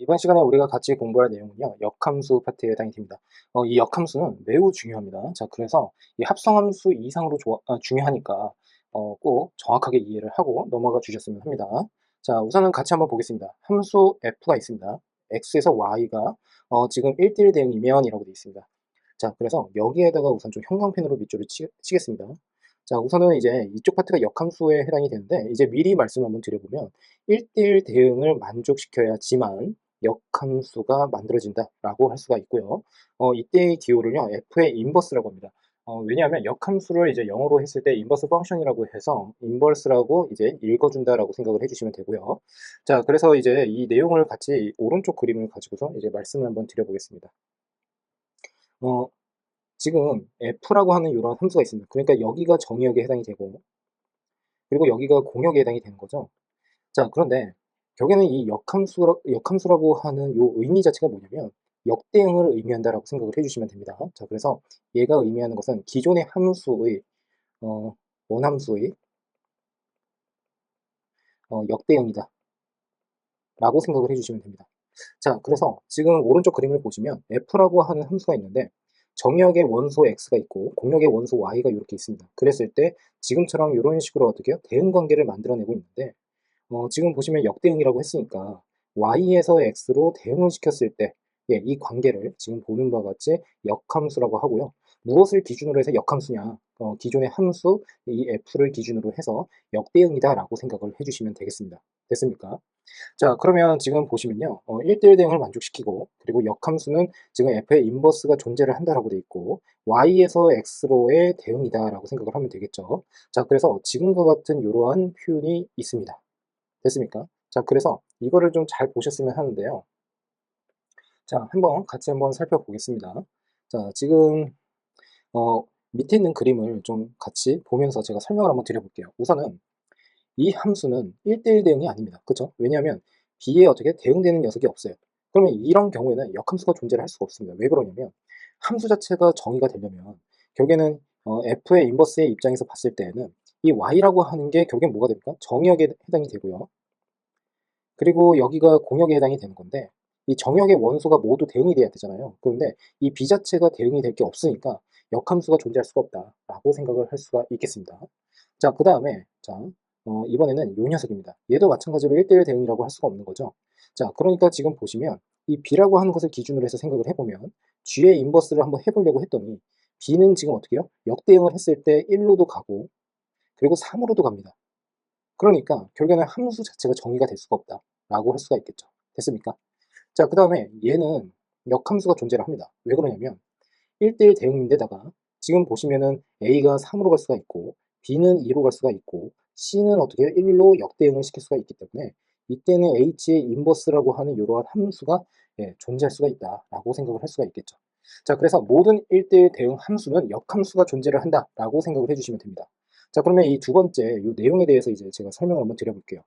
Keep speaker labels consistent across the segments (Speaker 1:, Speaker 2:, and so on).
Speaker 1: 이번 시간에 우리가 같이 공부할 내용은요, 역함수 파트에 해당이 됩니다. 이 역함수는 매우 중요합니다. 자, 그래서 이 합성함수 이상으로 중요하니까 꼭 정확하게 이해를 하고 넘어가 주셨으면 합니다. 자, 우선은 같이 한번 보겠습니다. 함수 f가 있습니다. x에서 y가 지금 1대1 대응이면 이라고 되어 있습니다. 자, 그래서 여기에다가 우선 좀 형광펜으로 밑줄을 치겠습니다. 자, 우선은 이제 이쪽 파트가 역함수에 해당이 되는데, 이제 미리 말씀을 한번 드려보면 1대1 대응을 만족시켜야지만 역함수가 만들어진다라고 할 수가 있고요. 이때의 기호를요, f의 인버스라고 합니다. 왜냐하면 역함수를 이제 영어로 했을 때 인버스 펑션이라고 해서 인버스라고 이제 읽어준다라고 생각을 해주시면 되고요. 자, 그래서 이제 이 내용을 같이 오른쪽 그림을 가지고서 이제 말씀을 한번 드려보겠습니다. 어, 지금 f라고 하는 이런 함수가 있습니다. 그러니까 여기가 정의역에 해당이 되고, 그리고 여기가 공역에 해당이 되는 거죠. 자, 그런데 결국에는 이 역함수라고 하는 요 의미 자체가 뭐냐면 역대응을 의미한다라고 생각을 해주시면 됩니다. 자, 그래서 얘가 의미하는 것은 기존의 함수의 원함수의 역대응이다 라고 생각을 해주시면 됩니다. 자, 그래서 지금 오른쪽 그림을 보시면 f라고 하는 함수가 있는데 정역의 원소 x가 있고 공역의 원소 y가 이렇게 있습니다. 그랬을 때 지금처럼 이런 식으로 어떻게 대응 관계를 만들어내고 있는데 지금 보시면 역대응이라고 했으니까 y에서 x로 대응을 시켰을 때 이 관계를 지금 보는 바와 같이 역함수라고 하고요. 무엇을 기준으로 해서 역함수냐? 기존의 함수 이 f를 기준으로 해서 역대응이다 라고 생각을 해주시면 되겠습니다. 됐습니까? 자, 그러면 지금 보시면요. 1대1 대응을 만족시키고 그리고 역함수는 지금 f의 인버스가 존재를 한다라고 돼 있고 y에서 x로의 대응이다라고 생각을 하면 되겠죠. 자, 그래서 지금과 같은 이러한 표현이 있습니다. 됐습니까? 자, 그래서 이거를 좀 잘 보셨으면 하는데요. 자, 같이 한번 살펴보겠습니다. 자, 지금 밑에 있는 그림을 좀 같이 보면서 제가 설명을 한번 드려볼게요. 우선은 이 함수는 1대1 대응이 아닙니다. 그렇죠? 왜냐하면 B에 어떻게 대응되는 녀석이 없어요. 그러면 이런 경우에는 역함수가 존재를 할 수가 없습니다. 왜 그러냐면 함수 자체가 정의가 되려면 결국에는 F의 인버스의 입장에서 봤을 때에는 이 Y라고 하는 게 결국엔 뭐가 됩니까? 정의역에 해당이 되고요. 그리고 여기가 공역에 해당이 되는 건데 이 정역의 원소가 모두 대응이 돼야 되잖아요. 그런데 이 B 자체가 대응이 될 게 없으니까 역함수가 존재할 수가 없다라고 생각을 할 수가 있겠습니다. 자, 그 다음에 이번에는 요 녀석입니다. 얘도 마찬가지로 1대1 대응이라고 할 수가 없는 거죠. 자, 그러니까 지금 보시면 이 B라고 하는 것을 기준으로 해서 생각을 해보면 G의 인버스를 한번 해보려고 했더니 B는 지금 어떻게 해요? 역대응을 했을 때 1로도 가고 그리고 3으로도 갑니다. 그러니까 결국에는 함수 자체가 정의가 될 수가 없다라고 할 수가 있겠죠. 됐습니까? 자, 그 다음에 얘는 역함수가 존재를 합니다. 왜 그러냐면 1대1 대응인데다가 지금 보시면은 A가 3으로 갈 수가 있고 B는 2로 갈 수가 있고 C는 어떻게 1로 역대응을 시킬 수가 있기 때문에 이때는 H의 인버스라고 하는 이러한 함수가 존재할 수가 있다라고 생각을 할 수가 있겠죠. 자, 그래서 모든 1대1 대응 함수는 역함수가 존재를 한다라고 생각을 해주시면 됩니다. 자, 그러면 이 두 번째 이 내용에 대해서 이제 제가 설명을 한번 드려볼게요.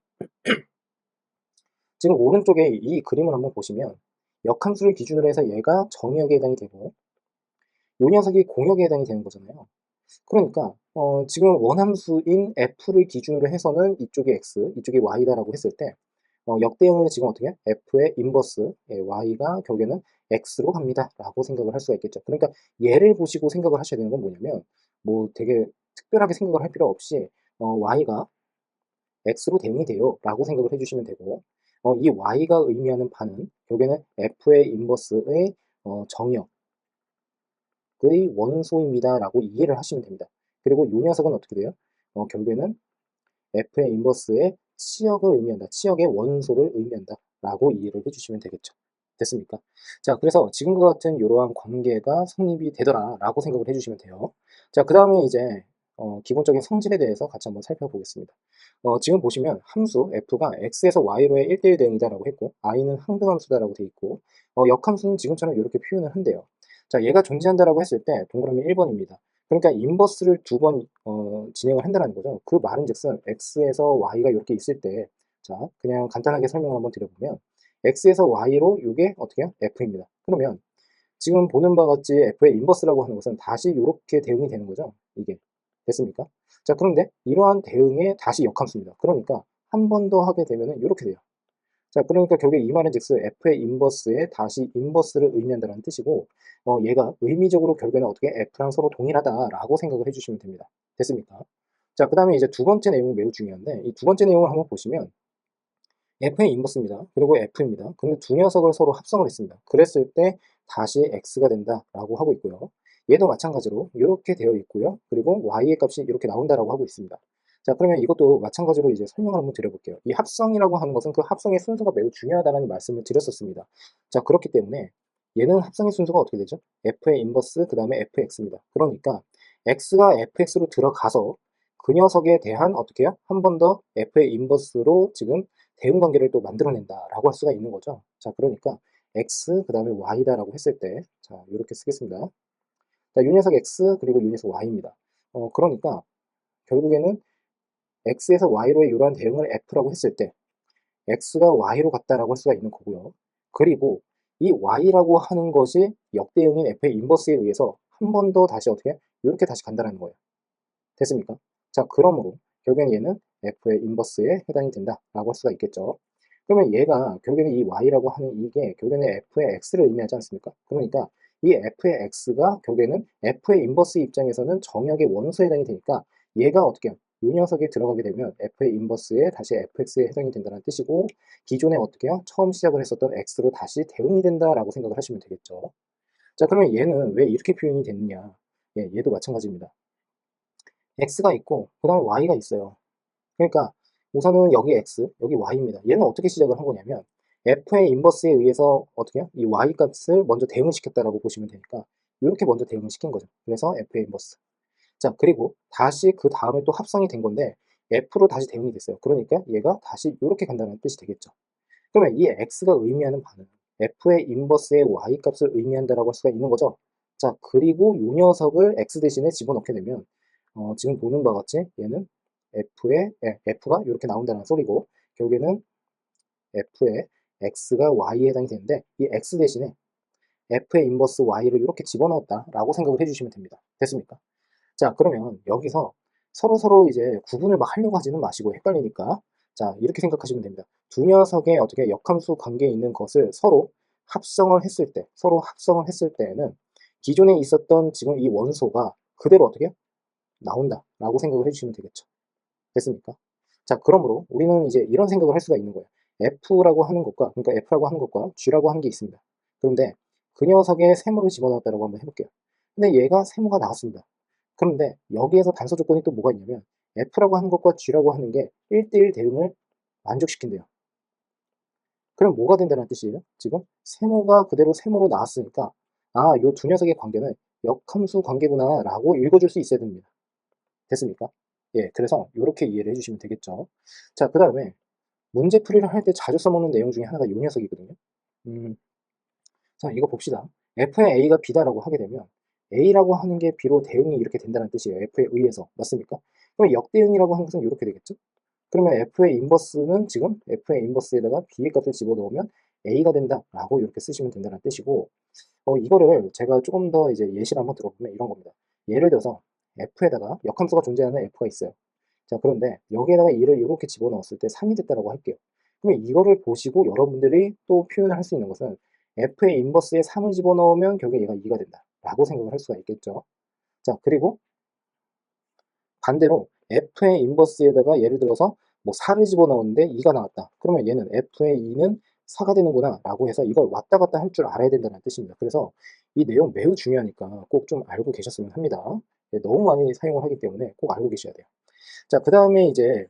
Speaker 1: 지금 오른쪽에 이 그림을 한번 보시면 역함수를 기준으로 해서 얘가 정역에 해당이 되고 요 녀석이 공역에 해당이 되는 거잖아요. 그러니까 지금 원함수인 f를 기준으로 해서는 이쪽이 x, 이쪽이 y다라고 했을 때 역대응을 지금 어떻게 f의 인버스 y가 결국에는 x로 갑니다 라고 생각을 할 수가 있겠죠. 그러니까 얘를 보시고 생각을 하셔야 되는 건 뭐냐면 뭐 되게 특별하게 생각을 할 필요 없이 y가 x로 대응이 돼요 라고 생각을 해주시면 되고 이 y가 의미하는 바는 결국에는 f의 인버스의 정역의 원소입니다 라고 이해를 하시면 됩니다. 그리고 이 녀석은 어떻게 돼요? 결국에는 f의 인버스의 치역을 의미한다. 치역의 원소를 의미한다 라고 이해를 해주시면 되겠죠. 됐습니까? 자, 그래서 지금과 같은 이러한 관계가 성립이 되더라 라고 생각을 해주시면 돼요. 자, 그 다음에 이제 기본적인 성질에 대해서 같이 한번 살펴보겠습니다. 지금 보시면 함수 f가 x에서 y로의 1대1 대응이다 라고 했고 i는 항등함수다 라고 돼 있고 역함수는 지금처럼 이렇게 표현을 한대요. 자, 얘가 존재한다라고 했을 때 동그라미 1번입니다. 그러니까 인버스를 두 번 진행을 한다는 거죠. 그 말은즉슨 x에서 y가 이렇게 있을 때, 자, 그냥 간단하게 설명을 한번 드려보면 x에서 y로 이게 어떻게 해요? f입니다. 그러면 지금 보는 바와 같이 f의 인버스라고 하는 것은 다시 이렇게 대응이 되는 거죠. 이게 됐습니까? 자, 그런데 이러한 대응에 다시 역함수입니다. 그러니까 한 번 더 하게 되면 이렇게 돼요. 자, 그러니까 결국에 이 말은 즉슨 f의 인버스에 다시 인버스를 의미한다는 뜻이고, 얘가 의미적으로 결국에는 어떻게 f랑 서로 동일하다라고 생각을 해주시면 됩니다. 됐습니까? 자, 그 다음에 이제 두 번째 내용이 매우 중요한데, 이 두 번째 내용을 한번 보시면, f의 인버스입니다. 그리고 f입니다. 근데 두 녀석을 서로 합성을 했습니다. 그랬을 때 다시 x가 된다라고 하고 있고요. 얘도 마찬가지로 이렇게 되어 있고요. 그리고 y의 값이 이렇게 나온다라고 하고 있습니다. 자, 그러면 이것도 마찬가지로 이제 설명을 한번 드려볼게요. 이 합성이라고 하는 것은 그 합성의 순서가 매우 중요하다는 말씀을 드렸었습니다. 자, 그렇기 때문에 얘는 합성의 순서가 어떻게 되죠? f의 인버스, 그 다음에 fx입니다. 그러니까 x가 fx로 들어가서 그 녀석에 대한 어떻게 해요? 한 번 더 f의 인버스로 지금 대응 관계를 또 만들어낸다라고 할 수가 있는 거죠. 자, 그러니까 x 그 다음에 y다라고 했을 때, 자, 이렇게 쓰겠습니다. 자, 요 녀석 x 그리고 요 녀석 y입니다. 그러니까 결국에는 x에서 y로의 이러한 대응을 f라고 했을 때 x가 y로 갔다라고 할 수가 있는 거고요. 그리고 이 y라고 하는 것이 역대응인 f의 인버스에 의해서 한 번 더 다시 어떻게 이렇게 다시 간다라는 거예요. 됐습니까? 자, 그러므로 결국엔 얘는 f의 인버스에 해당이 된다라고 할 수가 있겠죠. 그러면 얘가 결국에는 이 y라고 하는 이게 결국에는 f의 x를 의미하지 않습니까? 그러니까 이 f의 x가 결국에는 f의 인버스 입장에서는 정역의 원소에 해당이 되니까 얘가 어떻게 해요? 이 녀석에 들어가게 되면 f의 인버스에 다시 fx에 해당이 된다는 뜻이고 기존에 어떻게 해요? 처음 시작을 했었던 x로 다시 대응이 된다라고 생각을 하시면 되겠죠. 자, 그러면 얘는 왜 이렇게 표현이 됐느냐? 예, 얘도 마찬가지입니다. x가 있고 그 다음에 y가 있어요. 그러니까 우선은 여기 x, 여기 y입니다. 얘는 어떻게 시작을 한 거냐면 f의 인버스에 의해서 어떻게 해요? 이 y 값을 먼저 대응을 시켰다라고 보시면 되니까 이렇게 먼저 대응을 시킨 거죠. 그래서 f의 인버스. 자, 그리고 다시 그 다음에 또 합성이 된 건데 f로 다시 대응이 됐어요. 그러니까 얘가 다시 이렇게 간다는 뜻이 되겠죠. 그러면 이 x가 의미하는 바는 f의 인버스의 y 값을 의미한다라고 할 수가 있는 거죠. 자, 그리고 이 녀석을 x 대신에 집어넣게 되면 지금 보는 바와 같이 얘는 f가 이렇게 나온다는 소리고 결국에는 f의 x가 y에 해당이 되는데 이 x 대신에 f의 인버스 y를 이렇게 집어넣었다라고 생각을 해주시면 됩니다. 됐습니까? 자, 그러면 여기서 서로 이제 구분을 막 하려고 하지는 마시고 헷갈리니까 자, 이렇게 생각하시면 됩니다. 두 녀석의 어떻게 역함수 관계에 있는 것을 서로 합성을 했을 때에는 기존에 있었던 지금 이 원소가 그대로 어떻게 나온다라고 생각을 해주시면 되겠죠. 됐습니까? 자, 그러므로 우리는 이제 이런 생각을 할 수가 있는 거예요. F라고 하는 것과, 그러니까 F라고 하는 것과 G라고 하는 게 있습니다. 그런데 그 녀석에 세모를 집어넣었다고 한번 해볼게요. 근데 얘가 세모가 나왔습니다. 그런데 여기에서 단서 조건이 또 뭐가 있냐면 F라고 하는 것과 G라고 하는 게 1대1 대응을 만족시킨대요. 그럼 뭐가 된다는 뜻이에요? 지금 세모가 그대로 세모로 나왔으니까 아, 요 두 녀석의 관계는 역함수 관계구나 라고 읽어줄 수 있어야 됩니다. 됐습니까? 예, 그래서 이렇게 이해를 해주시면 되겠죠. 자, 그 다음에 문제풀이를 할 때 자주 써먹는 내용 중에 하나가 이 녀석이거든요. 음, 자, 이거 봅시다. F의 A가 B다라고 하게 되면 A라고 하는 게 B로 대응이 이렇게 된다는 뜻이에요. F에 의해서. 맞습니까? 그럼 역대응이라고 하는 것은 이렇게 되겠죠? 그러면 F의 인버스는 지금 F의 인버스에다가 B의 값을 집어넣으면 A가 된다라고 이렇게 쓰시면 된다는 뜻이고 이거를 제가 조금 더 이제 예시를 한번 들어보면 이런 겁니다. 예를 들어서 F에다가 역함수가 존재하는 F가 있어요. 자, 그런데 여기에다가 2를 이렇게 집어넣었을 때 3이 됐다라고 할게요. 그러면 이거를 보시고 여러분들이 또 표현을 할 수 있는 것은 F의 인버스에 3을 집어넣으면 결국에 얘가 2가 된다 라고 생각을 할 수가 있겠죠. 자, 그리고 반대로 F의 인버스에다가 예를 들어서 뭐 4를 집어넣었는데 2가 나왔다. 그러면 얘는 F의 2는 4가 되는구나 라고 해서 이걸 왔다 갔다 할 줄 알아야 된다는 뜻입니다. 그래서 이 내용 매우 중요하니까 꼭 좀 알고 계셨으면 합니다. 너무 많이 사용을 하기 때문에 꼭 알고 계셔야 돼요. 자, 그 다음에 이제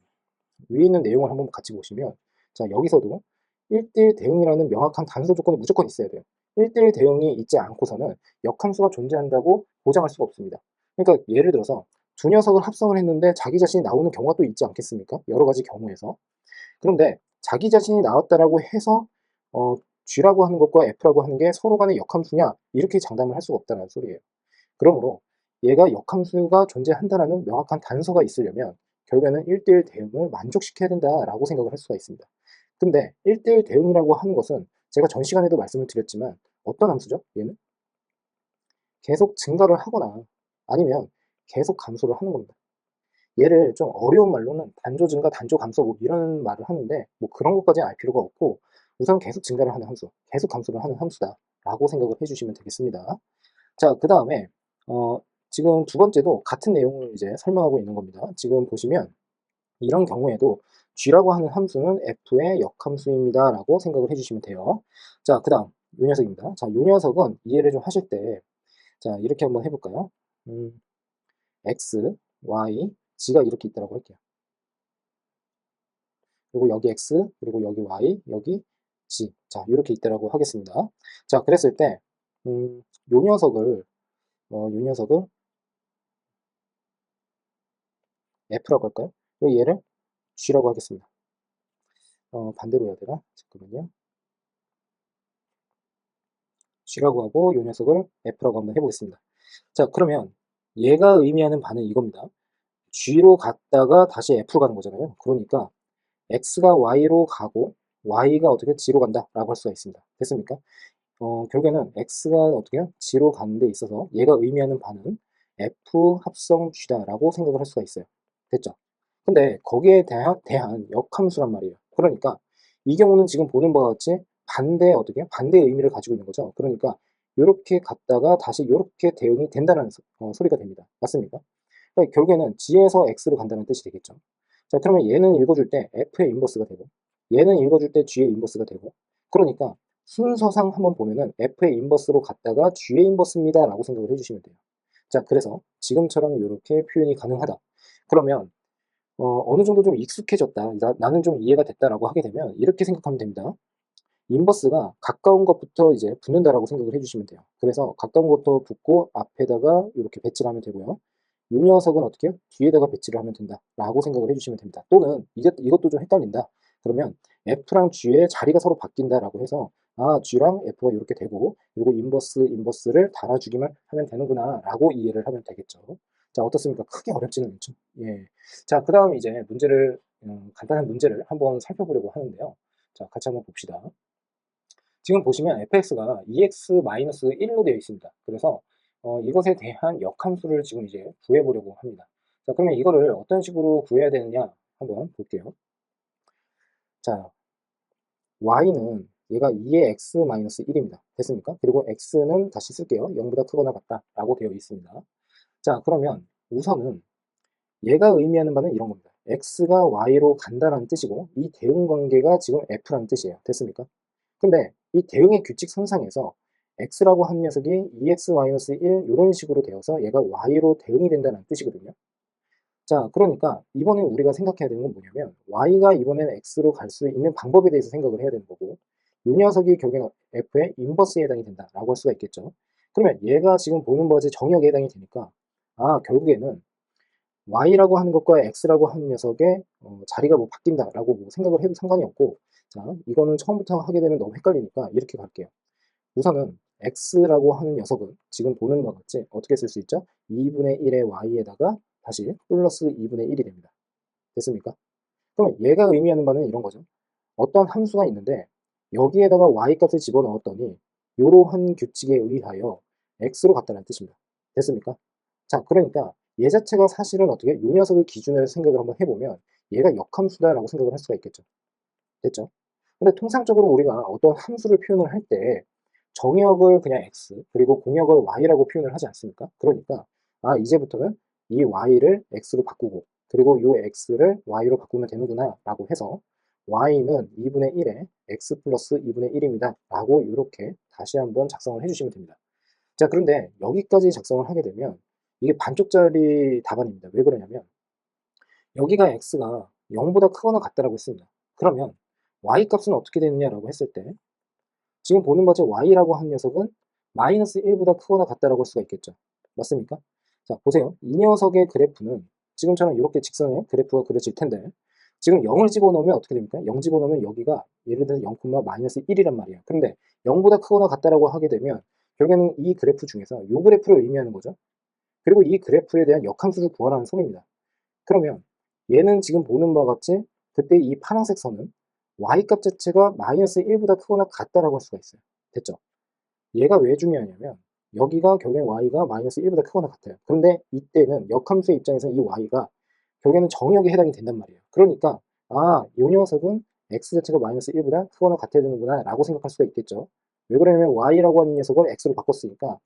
Speaker 1: 위에 있는 내용을 한번 같이 보시면 자, 여기서도 1대1 대응이라는 명확한 단서 조건이 무조건 있어야 돼요. 1대1 대응이 있지 않고서는 역함수가 존재한다고 보장할 수가 없습니다. 그러니까 예를 들어서 두 녀석을 합성을 했는데 자기 자신이 나오는 경우가 또 있지 않겠습니까? 여러 가지 경우에서. 그런데 자기 자신이 나왔다라고 해서 G라고 하는 것과 F라고 하는 게 서로 간의 역함수냐 이렇게 장담을 할 수가 없다는 소리예요. 그러므로 얘가 역함수가 존재한다는 명확한 단서가 있으려면 결국에는 1대1 대응을 만족시켜야 된다라고 생각을 할 수가 있습니다. 근데 1대1 대응이라고 하는 것은 제가 전 시간에도 말씀을 드렸지만 어떤 함수죠? 얘는 계속 증가를 하거나 아니면 계속 감소를 하는 겁니다. 얘를 좀 어려운 말로는 단조 증가, 단조 감소 뭐 이런 말을 하는데 뭐 그런 것까지는 알 필요가 없고 우선 계속 증가를 하는 함수, 계속 감소를 하는 함수다 라고 생각을 해주시면 되겠습니다. 자, 그 다음에 지금 두 번째도 같은 내용을 이제 설명하고 있는 겁니다. 지금 보시면 이런 경우에도 g라고 하는 함수는 f의 역함수입니다 라고 생각을 해주시면 돼요. 자, 그 다음 요 녀석입니다. 자, 요 녀석은 이해를 좀 하실 때, 자, 이렇게 한번 해볼까요? x, y, g가 이렇게 있다고 할게요. 그리고 여기 x, 그리고 여기 y, 여기 g. 자, 이렇게 있다고 하겠습니다. 자, 그랬을 때, 요 녀석을, 요 녀석을 f라고 할까요? 그리고 얘를 g라고 하겠습니다. 반대로 해야 되나? 잠깐만요. g라고 하고 요 녀석을 f라고 한번 해보겠습니다. 자, 그러면 얘가 의미하는 바는 이겁니다. g로 갔다가 다시 f로 가는 거잖아요. 그러니까 x가 y로 가고 y가 어떻게 g로 간다 라고 할 수가 있습니다. 됐습니까? 결국에는 x가 어떻게 g로 가는 데 있어서 얘가 의미하는 바는 f 합성 g다 라고 생각을 할 수가 있어요. 됐죠? 근데 거기에 대한 역함수란 말이에요. 그러니까 이 경우는 지금 보는 바와 같이 반대의 의미를 가지고 있는 거죠. 그러니까 이렇게 갔다가 다시 이렇게 대응이 된다는 소리가 됩니다. 맞습니까? 그러니까 결국에는 g에서 x로 간다는 뜻이 되겠죠. 자, 그러면 얘는 읽어줄 때 f의 인버스가 되고, 얘는 읽어줄 때 g의 인버스가 되고, 그러니까 순서상 한번 보면은 f의 인버스로 갔다가 g의 인버스입니다 라고 생각을 해주시면 돼요. 자, 그래서 지금처럼 이렇게 표현이 가능하다. 그러면 어느 정도 좀 익숙해졌다, 나는 좀 이해가 됐다라고 하게 되면 이렇게 생각하면 됩니다. 인버스가 가까운 것부터 이제 붙는다라고 생각을 해주시면 돼요. 그래서 가까운 것부터 붙고 앞에다가 이렇게 배치를 하면 되고요. 이 녀석은 어떻게 해요? 뒤에다가 배치를 하면 된다 라고 생각을 해주시면 됩니다. 또는 이것도 좀 헷갈린다. 그러면 F랑 G의 자리가 서로 바뀐다 라고 해서 G랑 F가 이렇게 되고, 그리고 인버스를 달아주기만 하면 되는구나 라고 이해를 하면 되겠죠. 자, 어떻습니까? 크게 어렵지는 않죠. 예. 자, 그 다음 이제 간단한 문제를 한번 살펴보려고 하는데요. 자, 같이 한번 봅시다. 지금 보시면 fx가 2x-1로 되어 있습니다. 그래서 이것에 대한 역함수를 지금 이제 구해보려고 합니다. 자, 그러면 이거를 어떤 식으로 구해야 되느냐 한번 볼게요. 자, y는 얘가 2의 x-1입니다. 됐습니까? 그리고 x는 다시 쓸게요. 0보다 크거나 같다 라고 되어 있습니다. 자, 그러면 우선은 얘가 의미하는 바는 이런 겁니다. x가 y로 간다라는 뜻이고, 이 대응 관계가 지금 f라는 뜻이에요. 됐습니까? 근데 이 대응의 규칙 선상에서 x라고 한 녀석이 2x-1 이런 식으로 되어서 얘가 y로 대응이 된다는 뜻이거든요. 자, 그러니까 이번에 우리가 생각해야 되는 건 뭐냐면 y가 이번에는 x로 갈 수 있는 방법에 대해서 생각을 해야 되는 거고, 이 녀석이 결국에는 f의 인버스에 해당이 된다라고 할 수가 있겠죠. 그러면 얘가 지금 보는 바지 정역에 해당이 되니까 결국에는 y라고 하는 것과 x라고 하는 녀석의 자리가 뭐 바뀐다라고 뭐 생각을 해도 상관이 없고, 자, 이거는 처음부터 하게 되면 너무 헷갈리니까 이렇게 갈게요. 우선은 x라고 하는 녀석은 지금 보는 것 같이 어떻게 쓸 수 있죠? 2분의 1의 y에다가 다시 플러스 2분의 1이 됩니다. 됐습니까? 그럼 얘가 의미하는 바는 이런 거죠. 어떤 함수가 있는데 여기에다가 y 값을 집어넣었더니 이러한 규칙에 의하여 x로 갔다는 뜻입니다. 됐습니까? 자, 그러니까 얘 자체가 사실은 어떻게 이 녀석을 기준으로 해서 생각을 한번 해보면 얘가 역함수다라고 생각을 할 수가 있겠죠. 됐죠? 근데 통상적으로 우리가 어떤 함수를 표현을 할 때 정역을 그냥 x 그리고 공역을 y라고 표현을 하지 않습니까? 그러니까 이제부터는 이 y를 x로 바꾸고 그리고 이 x를 y로 바꾸면 되는구나 라고 해서 y는 2분의 1에 x 플러스 2분의 1입니다 라고 이렇게 다시 한번 작성을 해주시면 됩니다. 자, 그런데 여기까지 작성을 하게 되면 이게 반쪽짜리 답안입니다. 왜 그러냐면 여기가 x가 0보다 크거나 같다라고 했습니다. 그러면 y 값은 어떻게 되느냐라고 했을 때 지금 보는 바지 y라고 한 녀석은 마이너스 1보다 크거나 같다라고 할 수가 있겠죠. 맞습니까? 자, 보세요. 이 녀석의 그래프는 지금처럼 이렇게 직선의 그래프가 그려질 텐데 지금 0을 집어넣으면 어떻게 됩니까? 0 집어넣으면 여기가 예를 들어서 0, 마이너스 1이란 말이에요. 그런데 0보다 크거나 같다라고 하게 되면 결국에는 이 그래프 중에서 이 그래프를 의미하는 거죠. 그리고 이 그래프에 대한 역함수를 구하라는 소리입니다. 그러면 얘는 지금 보는 바와 같이 그때 이 파란색 선은 y값 자체가 마이너스 1보다 크거나 같다라고 할 수가 있어요. 됐죠? 얘가 왜 중요하냐면 여기가 결국엔 y가 마이너스 1보다 크거나 같아요. 그런데 이때는 역함수의 입장에서 이 y가 결국에는 정역에 해당이 된단 말이에요. 그러니까 이 녀석은 x 자체가 마이너스 1보다 크거나 같아야 되는구나 라고 생각할 수가 있겠죠. 왜 그러냐면 y라고 하는 녀석을 x로 바꿨으니까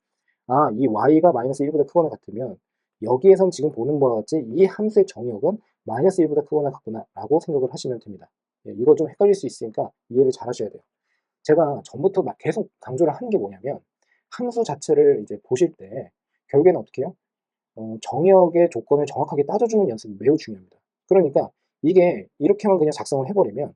Speaker 1: 이 y가 마이너스 1보다 크거나 같으면 여기에선 지금 보는 바와 같이 이 함수의 정의역은 마이너스 1보다 크거나 같구나 라고 생각을 하시면 됩니다. 이거 좀 헷갈릴 수 있으니까 이해를 잘 하셔야 돼요. 제가 전부터 막 계속 강조를 하는 게 뭐냐면 함수 자체를 이제 보실 때 결국에는 어떻게 해요? 정의역의 조건을 정확하게 따져주는 연습이 매우 중요합니다. 그러니까 이게 이렇게만 그냥 작성을 해버리면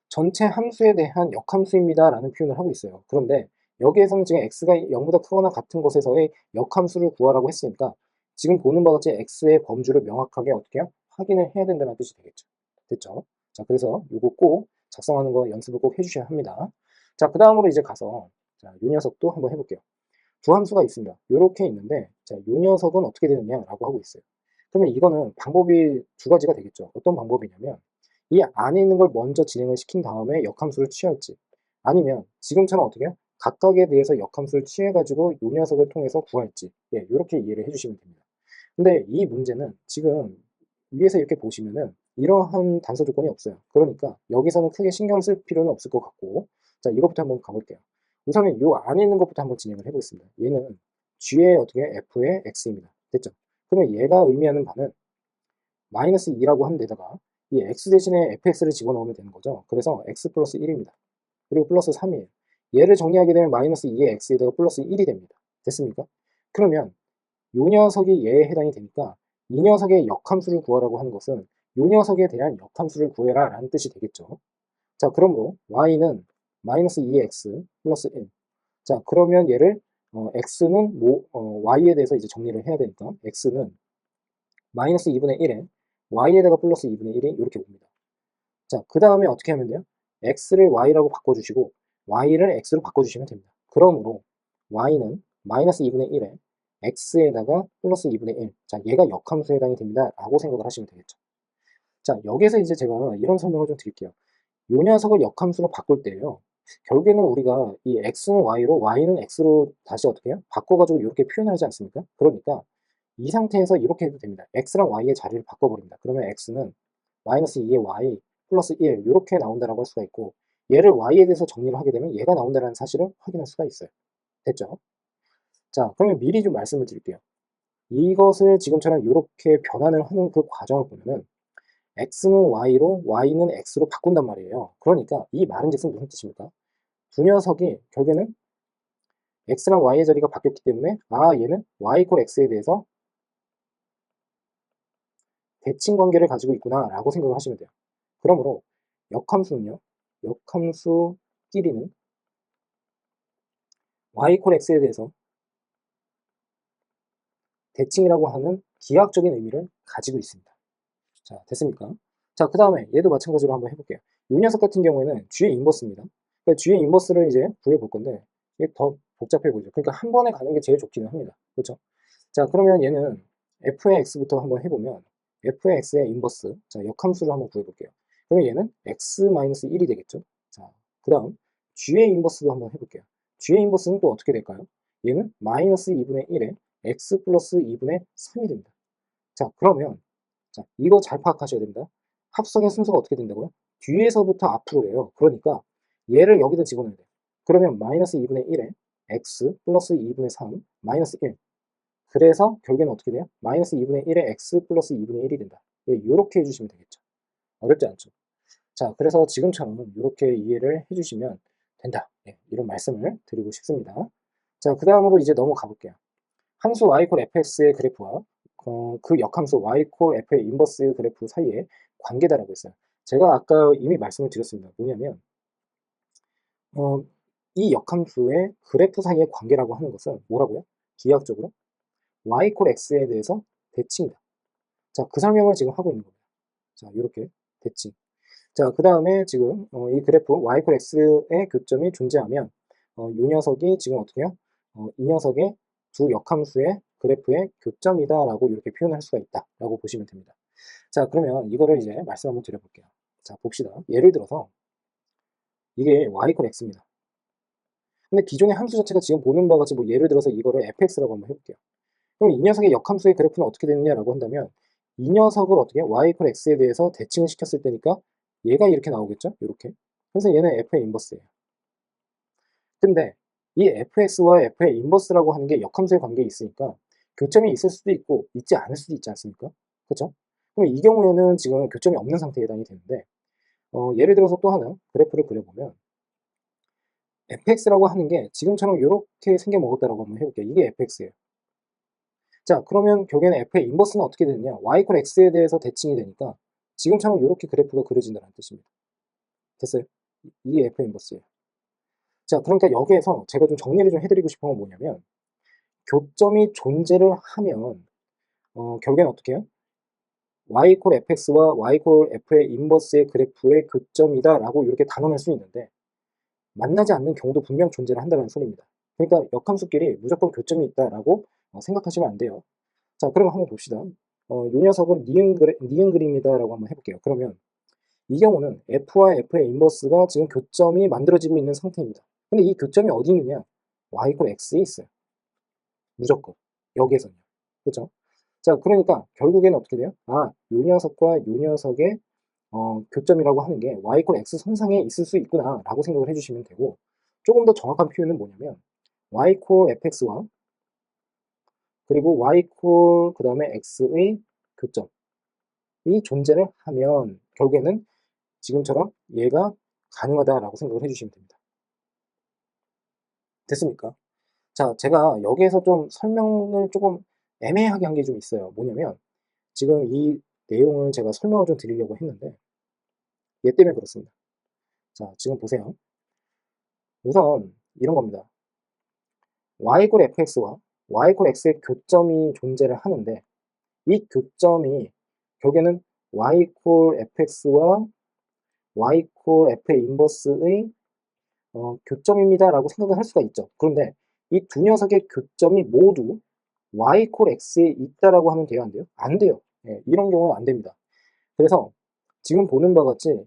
Speaker 1: 전체 함수에 대한 역함수입니다 라는 표현을 하고 있어요. 그런데 여기에서는 지금 x가 0보다 크거나 같은 것에서의 역함수를 구하라고 했으니까 지금 보는 바와 같이 x의 범주를 명확하게 어떻게 해요? 확인을 해야 된다는 뜻이 되겠죠. 됐죠? 자, 그래서 이거 꼭 작성하는 거 연습을 꼭 해주셔야 합니다. 자, 그 다음으로 이제 가서 자, 이 녀석도 한번 해볼게요. 두 함수가 있습니다. 이렇게 있는데 자, 이 녀석은 어떻게 되느냐라고 하고 있어요. 그러면 이거는 방법이 두 가지가 되겠죠. 어떤 방법이냐면 이 안에 있는 걸 먼저 진행을 시킨 다음에 역함수를 취할지 아니면 지금처럼 어떻게 해요? 각각에 대해서 역함수를 취해가지고 이 녀석을 통해서 구할지 이렇게 이해를 해주시면 됩니다. 근데 이 문제는 지금 위에서 이렇게 보시면은 이러한 단서 조건이 없어요. 그러니까 여기서는 크게 신경 쓸 필요는 없을 것 같고 자 이것부터 한번 가볼게요. 우선은 이 안에 있는 것부터 한번 진행을 해보겠습니다. 얘는 g의 어떻게 f의 x입니다. 됐죠? 그러면 얘가 의미하는 바는 마이너스 2라고 하는 데다가 이 x 대신에 fx를 집어넣으면 되는 거죠. 그래서 x 플러스 1입니다. 그리고 플러스 3이에요. 얘를 정리하게 되면 마이너스 2의 x에다가 플러스 1이 됩니다. 됐습니까? 그러면 요 녀석이 얘에 해당이 되니까 이 녀석의 역함수를 구하라고 하는 것은 요 녀석에 대한 역함수를 구해라 라는 뜻이 되겠죠. 자, 그러므로 y는 마이너스 2의 x 플러스 1. 자, 그러면 얘를 x는 y에 대해서 이제 정리를 해야 되니까 x는 마이너스 2분의 1에 y에다가 플러스 2분의 1이 이렇게 옵니다. 자, 그 다음에 어떻게 하면 돼요? x를 y라고 바꿔주시고 y를 x로 바꿔주시면 됩니다. 그러므로 y는 마이너스 2분의 1에 x에다가 플러스 2분의 1. 자, 얘가 역함수에 해당이 됩니다. 라고 생각을 하시면 되겠죠. 자, 여기서 이제 제가 이런 설명을 좀 드릴게요. 요 녀석을 역함수로 바꿀 때요. 결국에는 우리가 이 x는 y로 y는 x로 다시 어떻게 해요? 바꿔가지고 이렇게 표현하지 않습니까? 그러니까 이 상태에서 이렇게 해도 됩니다. x랑 y의 자리를 바꿔버립니다. 그러면 x는 마이너스 2의 y 플러스 1 이렇게 나온다라고 할 수가 있고 얘를 y에 대해서 정리를 하게 되면 얘가 나온다는 사실을 확인할 수가 있어요. 됐죠? 자, 그러면 미리 좀 말씀을 드릴게요. 이것을 지금처럼 이렇게 변환을 하는 그 과정을 보면은 x는 y로 y는 x로 바꾼단 말이에요. 그러니까 이 말은즉슨 무슨 뜻입니까? 두 녀석이 결국에는 x랑 y의 자리가 바뀌었기 때문에 얘는 y 이퀄 x에 대해서 대칭 관계를 가지고 있구나 라고 생각을 하시면 돼요. 그러므로 역함수는요. 역함수끼리는 y 이퀄 x에 대해서 대칭이라고 하는 기하학적인 의미를 가지고 있습니다. 자, 됐습니까? 자, 그 다음에 얘도 마찬가지로 한번 해볼게요. 이 녀석 같은 경우에는 G의 인버스입니다. 그러니까 G의 인버스를 이제 구해볼 건데 이게 더 복잡해 보이죠. 그러니까 한 번에 가는 게 제일 좋기는 합니다. 그렇죠? 자, 그러면 얘는 f의 x부터 한번 해보면 f의 x의 인버스, 자, 역함수를 한번 구해볼게요. 그러면 얘는 x-1이 되겠죠? 자, 그 다음 g의 인버스도 한번 해볼게요. g의 인버스는 또 어떻게 될까요? 얘는 마이너스 2분의 1에 x 플러스 2분의 3이 됩니다. 자, 그러면 자, 이거 잘 파악하셔야 됩니다. 합성의 순서가 어떻게 된다고요? 뒤에서부터 앞으로예요. 그러니까 얘를 여기다 집어넣어야 돼요. 그러면 마이너스 2분의 1에 x 플러스 2분의 3 마이너스 1. 그래서 결국에는 어떻게 돼요? 마이너스 2분의 1에 x 플러스 2분의 1이 된다. 이렇게 해주시면 되겠죠. 어렵지 않죠. 자, 그래서 지금처럼 이렇게 이해를 해주시면 된다. 이런 말씀을 드리고 싶습니다. 자, 그 다음으로 이제 넘어가 볼게요. 함수 y 콜 fx의 그래프와 그 역함수 y 콜 f의 인버스 그래프 사이에 관계다라고 했어요. 제가 아까 이미 말씀을 드렸습니다. 뭐냐면 이 역함수의 그래프 사이의 관계라고 하는 것은 뭐라고요? 기하학적으로 y 콜 x에 대해서 대칭이다. 자, 그 설명을 지금 하고 있는 겁니다. 자, 이렇게 대칭. 자, 그 다음에 지금 이 그래프 y 콜 x의 교점이 존재하면 이 녀석이 지금 어떻게 해요? 이 녀석의 두 역함수의 그래프의 교점이다라고 이렇게 표현할 수가 있다라고 보시면 됩니다. 자, 그러면 이거를 이제 말씀 한번 드려볼게요. 자, 봅시다. 예를 들어서 이게 y 이퀄 x입니다. 근데 기존의 함수 자체가 지금 보는 바와 같이 뭐 예를 들어서 이거를 fx라고 한번 해볼게요. 그럼 이 녀석의 역함수의 그래프는 어떻게 되느냐라고 한다면 이 녀석을 어떻게 y 이퀄 x에 대해서 대칭을 시켰을 때니까 얘가 이렇게 나오겠죠? 이렇게. 그래서 얘는 f의 인버스예요. 근데 이 fx와 f의 인버스라고 하는 게 역함수의 관계에 있으니까 교점이 있을 수도 있고 있지 않을 수도 있지 않습니까? 그렇죠? 그럼 이 경우에는 지금 교점이 없는 상태에 해당이 되는데 예를 들어서 또 하나 그래프를 그려보면 fx라고 하는 게 지금처럼 이렇게 생겨먹었다라고 한번 해볼게요. 이게 fx예요. 자, 그러면 결국에는 f의 인버스는 어떻게 되느냐? y = x에 대해서 대칭이 되니까 지금처럼 이렇게 그래프가 그려진다는 뜻입니다. 됐어요? 이게 f의 인버스예요. 자, 그러니까 여기에서 제가 좀 정리를 좀 해드리고 싶은 건 뭐냐면 교점이 존재를 하면 결국에는 어떻게 해요? y = fx와 y = f의 인버스의 그래프의 교점이다 라고 이렇게 단언할 수 있는데 만나지 않는 경우도 분명 존재를 한다는 소리입니다. 그러니까 역함수끼리 무조건 교점이 있다라고 생각하시면 안 돼요. 자, 그럼 한번 봅시다. 요 녀석은 니은 그림이다라고 한번 해볼게요. 그러면 이 경우는 f와 f의 인버스가 지금 교점이 만들어지고 있는 상태입니다. 근데 이 교점이 어디 있느냐? y = x에 있어요. 무조건. 여기에서는요. 그렇죠? 자, 그러니까 결국에는 어떻게 돼요? 아, 요 녀석과 요 녀석의 교점이라고 하는 게 y = x 선상에 있을 수 있구나 라고 생각을 해주시면 되고 조금 더 정확한 표현은 뭐냐면 y = fx와 그리고 y = 그 다음에 x의 교점이 존재를 하면 결국에는 지금처럼 얘가 가능하다라고 생각을 해주시면 됩니다. 됐습니까? 자, 제가 여기에서 좀 설명을 조금 애매하게 한 게 좀 있어요. 뭐냐면 지금 이 내용을 제가 설명을 좀 드리려고 했는데 얘 때문에 그렇습니다. 자, 지금 보세요. 우선 이런 겁니다. y = fx와 y = x의 교점이 존재를 하는데 이 교점이 결국에는 y = fx와 y = f의 인버스의 교점입니다 라고 생각을 할 수가 있죠. 그런데 이 두 녀석의 교점이 모두 y = x에 있다라고 하면 돼요, 안 돼요? 안 돼요. 예, 이런 경우는 안 됩니다. 그래서 지금 보는 바와 같이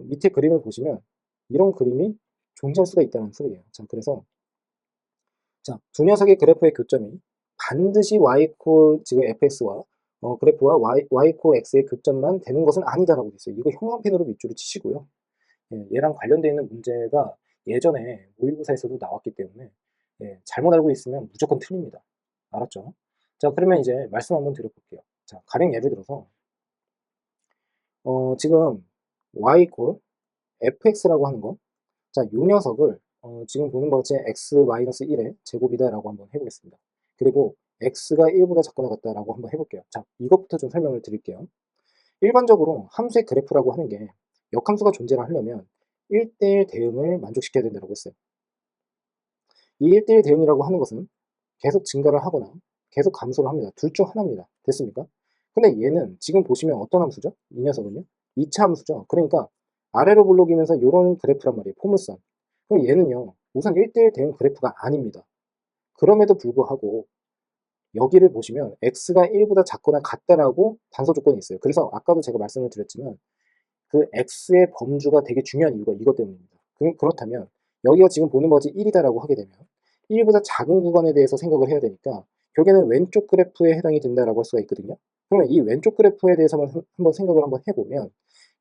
Speaker 1: 밑에 그림을 보시면 이런 그림이 존재할 수가 있다는 소리예요. 자, 그래서 자, 두 녀석의 그래프의 교점이 반드시 y = 지금 fx와 그래프와 y = x의 교점만 되는 것은 아니다라고 돼 있어요. 이거 형광펜으로 밑줄을 치시고요. 예, 얘랑 관련되어 있는 문제가 예전에 모의고사에서도 나왔기 때문에 예, 잘못 알고 있으면 무조건 틀립니다. 알았죠? 자, 그러면 이제 말씀 한번 드려볼게요. 자, 가령 예를 들어서 지금 y = fx라고 하는 거, 자, 요 녀석을 지금 보는 것 같이 x-1의 제곱이다라고 한번 해보겠습니다. 그리고 x가 1보다 작거나 같다라고 한번 해볼게요. 자, 이것부터 좀 설명을 드릴게요. 일반적으로 함수의 그래프라고 하는 게 역함수가 존재를 하려면 1대1 대응을 만족시켜야 된다고 했어요. 이 1대1 대응이라고 하는 것은 계속 증가를 하거나 계속 감소를 합니다. 둘 중 하나입니다. 됐습니까? 근데 얘는 지금 보시면 어떤 함수죠? 이 녀석은요? 2차 함수죠. 그러니까 아래로 블록이면서 이런 그래프란 말이에요. 포물선. 그럼 얘는요. 우선 1대1 대응 그래프가 아닙니다. 그럼에도 불구하고 여기를 보시면 x가 1보다 작거나 같다라고 단서 조건이 있어요. 그래서 아까도 제가 말씀을 드렸지만 그 x의 범주가 되게 중요한 이유가 이것 때문입니다. 그렇다면 여기가 지금 보는 거지 1이다라고 하게 되면 1보다 작은 구간에 대해서 생각을 해야 되니까 결국에는 왼쪽 그래프에 해당이 된다라고 할 수가 있거든요. 그러면 이 왼쪽 그래프에 대해서만 한번 생각을 한번 해보면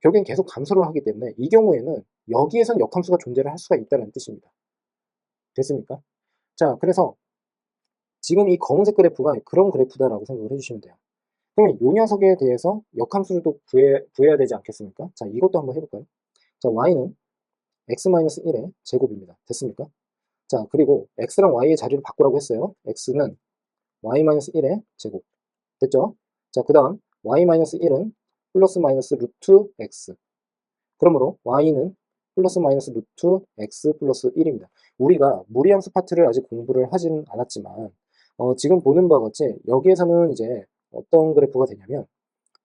Speaker 1: 결국엔 계속 감소를 하기 때문에 이 경우에는 여기에선 역함수가 존재를 할 수가 있다는 뜻입니다. 됐습니까? 자, 그래서 지금 이 검은색 그래프가 그런 그래프다라고 생각을 해주시면 돼요. 그러면 이 녀석에 대해서 역함수를 또 구해야 되지 않겠습니까? 자, 이것도 한번 해볼까요? 자, y는 x-1의 제곱입니다. 됐습니까? 자, 그리고 x랑 y의 자리를 바꾸라고 했어요. x는 y-1의 제곱. 됐죠? 자, 그 다음 y-1은 플러스 마이너스 루트 x. 그러므로 y는 플러스 마이너스 루트 x 플러스 1입니다. 우리가 무리함수 파트를 아직 공부를 하지는 않았지만 지금 보는 바와 같이 여기에서는 이제 어떤 그래프가 되냐면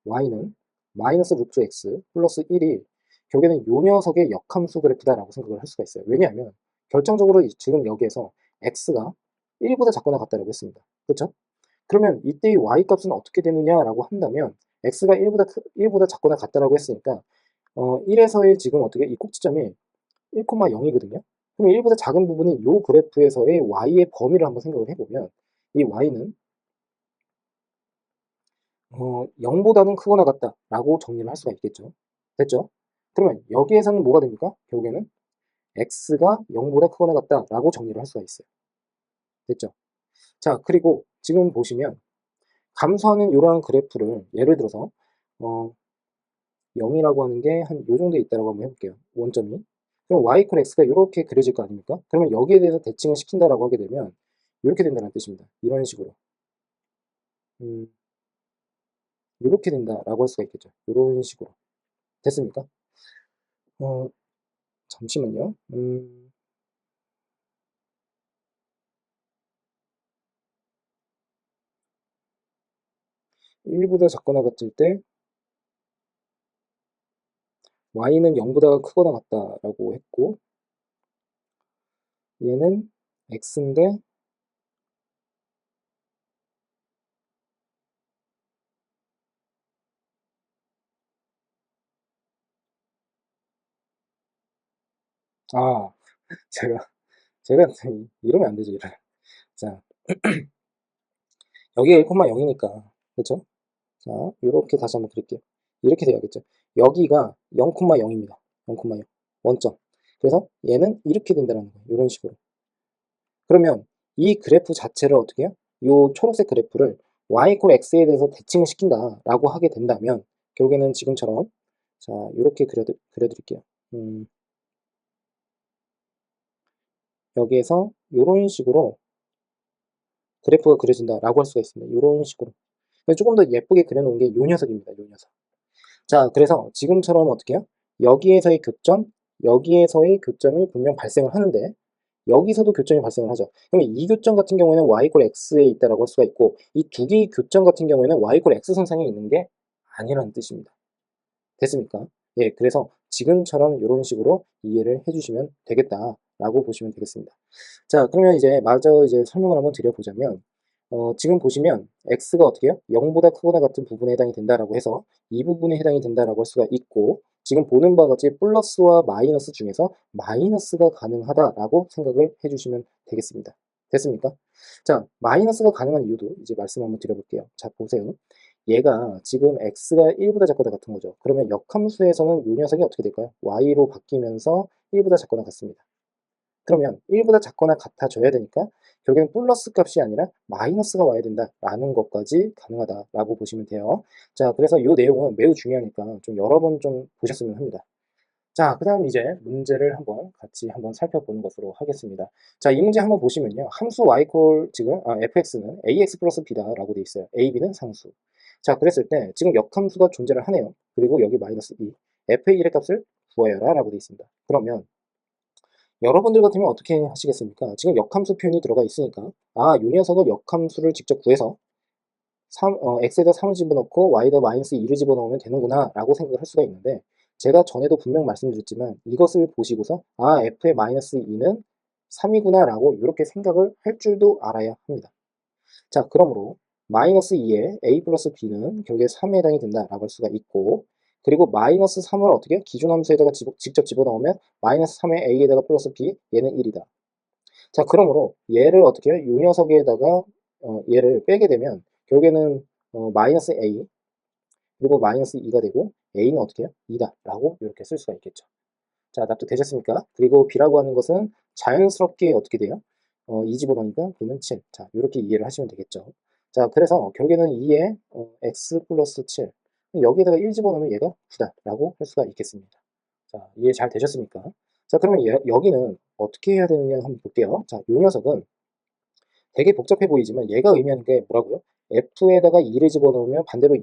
Speaker 1: y는 마이너스 루트 x 플러스 1이 결국에는 요 녀석의 역함수 그래프다라고 생각을 할 수가 있어요. 왜냐하면 결정적으로 지금 여기에서 x가 1보다 작거나 같다라고 했습니다. 그렇죠? 그러면 이때의 y 값은 어떻게 되느냐라고 한다면 x가 1보다 작거나 같다라고 했으니까 1에서의 지금 어떻게 이 꼭지점이 1,0이거든요. 그럼 1보다 작은 부분이 이 그래프에서의 y의 범위를 한번 생각을 해보면 이 y는 0보다는 크거나 같다라고 정리를 할 수가 있겠죠. 됐죠? 그러면 여기에서는 뭐가 됩니까? 결국에는 x가 0보다 크거나 같다라고 정리를 할 수가 있어요. 됐죠? 자, 그리고 지금 보시면 감소하는 이러한 그래프를 예를 들어서 0이라고 하는 게 한 요 정도에 있다라고 한번 해볼게요. 원점이. 그럼 y 이퀄 x가 이렇게 그려질 거 아닙니까? 그러면 여기에 대해서 대칭을 시킨다라고 하게 되면 이렇게 된다는 뜻입니다. 이런 식으로. 이렇게 된다라고 할 수가 있겠죠. 이런 식으로. 됐습니까? 잠시만요. 1보다 작거나 같을 때 y는 0보다 크거나 같다라고 했고 얘는 x인데 아 제가 제가 이러면 안 되죠. 이러면. 자 여기가 1,0이니까 그렇죠? 자 이렇게 다시 한번 그릴게요. 이렇게 돼야겠죠. 여기가 0,0입니다. 0,0 원점. 그래서 얘는 이렇게 된다는 거예요. 이런 식으로. 그러면 이 그래프 자체를 어떻게 해요? 이 초록색 그래프를 y 이퀄 x에 대해서 대칭을 시킨다라고 하게 된다면 결국에는 지금처럼 자 이렇게 그려드릴게요. 여기에서 이런 식으로 그래프가 그려진다라고 할 수가 있습니다. 이런 식으로. 조금 더 예쁘게 그려놓은 게 이 녀석입니다. 이 녀석. 자, 그래서 지금처럼 어떻게 해요? 여기에서의 교점, 여기에서의 교점이 분명 발생을 하는데 여기서도 교점이 발생을 하죠. 그러면 이 교점 같은 경우에는 y 이퀄 x에 있다라고 할 수가 있고 이 두 개의 교점 같은 경우에는 y 이퀄 x 선상에 있는 게 아니라는 뜻입니다. 됐습니까? 예, 그래서 지금처럼 이런 식으로 이해를 해주시면 되겠다라고 보시면 되겠습니다. 자, 그러면 이제 마저 이제 설명을 한번 드려보자면, 지금 보시면 x가 어떻게 해요? 0보다 크거나 같은 부분에 해당이 된다라고 해서 이 부분에 해당이 된다라고 할 수가 있고, 지금 보는 바와 같이 플러스와 마이너스 중에서 마이너스가 가능하다라고 생각을 해주시면 되겠습니다. 됐습니까? 자, 마이너스가 가능한 이유도 이제 말씀 한번 드려볼게요. 자, 보세요. 얘가 지금 x가 1보다 작거나 같은 거죠. 그러면 역함수에서는 이 녀석이 어떻게 될까요? y로 바뀌면서 1보다 작거나 같습니다. 그러면 1보다 작거나 같아져야 되니까 결국엔 플러스 값이 아니라 마이너스가 와야 된다라는 것까지 가능하다라고 보시면 돼요. 자, 그래서 이 내용은 매우 중요하니까 좀 여러 번 좀 보셨으면 합니다. 자, 그 다음 이제 문제를 한번 같이 한번 살펴보는 것으로 하겠습니다. 자, 이 문제 한번 보시면요. 함수 y 콜 지금 fx는 ax 플러스 b다라고 돼 있어요. a, b는 상수. 자, 그랬을 때 지금 역함수가 존재를 하네요. 그리고 여기 마이너스 2, f의 1의 값을 구하여라 라고 돼 있습니다. 그러면 여러분들 같으면 어떻게 하시겠습니까? 지금 역함수 표현이 들어가 있으니까 이 녀석을 역함수를 직접 구해서 x에다 3을 집어넣고 y에다 마이너스 2를 집어넣으면 되는구나 라고 생각을 할 수가 있는데 제가 전에도 분명 말씀드렸지만 이것을 보시고서 f의 마이너스 2는 3이구나 라고 이렇게 생각을 할 줄도 알아야 합니다. 자, 그러므로 마이너스 2에 a 플러스 b는 결국에 3에 해당이 된다라고 할 수가 있고 그리고 마이너스 3을 어떻게 해요? 기존 함수에다가 직접 집어넣으면 마이너스 3에 a에다가 플러스 b 얘는 1이다. 자, 그러므로 얘를 어떻게 해요? 이 녀석에다가 얘를 빼게 되면 결국에는 마이너스 a 그리고 마이너스 2가 되고 a는 어떻게 해요? 2다 라고 이렇게 쓸 수가 있겠죠. 자, 납득되셨습니까? 그리고 b라고 하는 것은 자연스럽게 어떻게 돼요? 2 집어넣으니까 b는 7. 자, 이렇게 이해를 하시면 되겠죠. 자, 그래서 결국에는 2에 x 플러스 7 여기에다가 1 집어넣으면 얘가 9다 라고 할 수가 있겠습니다. 자, 이해 잘 되셨습니까? 자, 그러면 여기는 어떻게 해야 되느냐 한번 볼게요. 자, 이 녀석은 되게 복잡해 보이지만 얘가 의미하는 게 뭐라고요? f에다가 2를 집어넣으면 반대로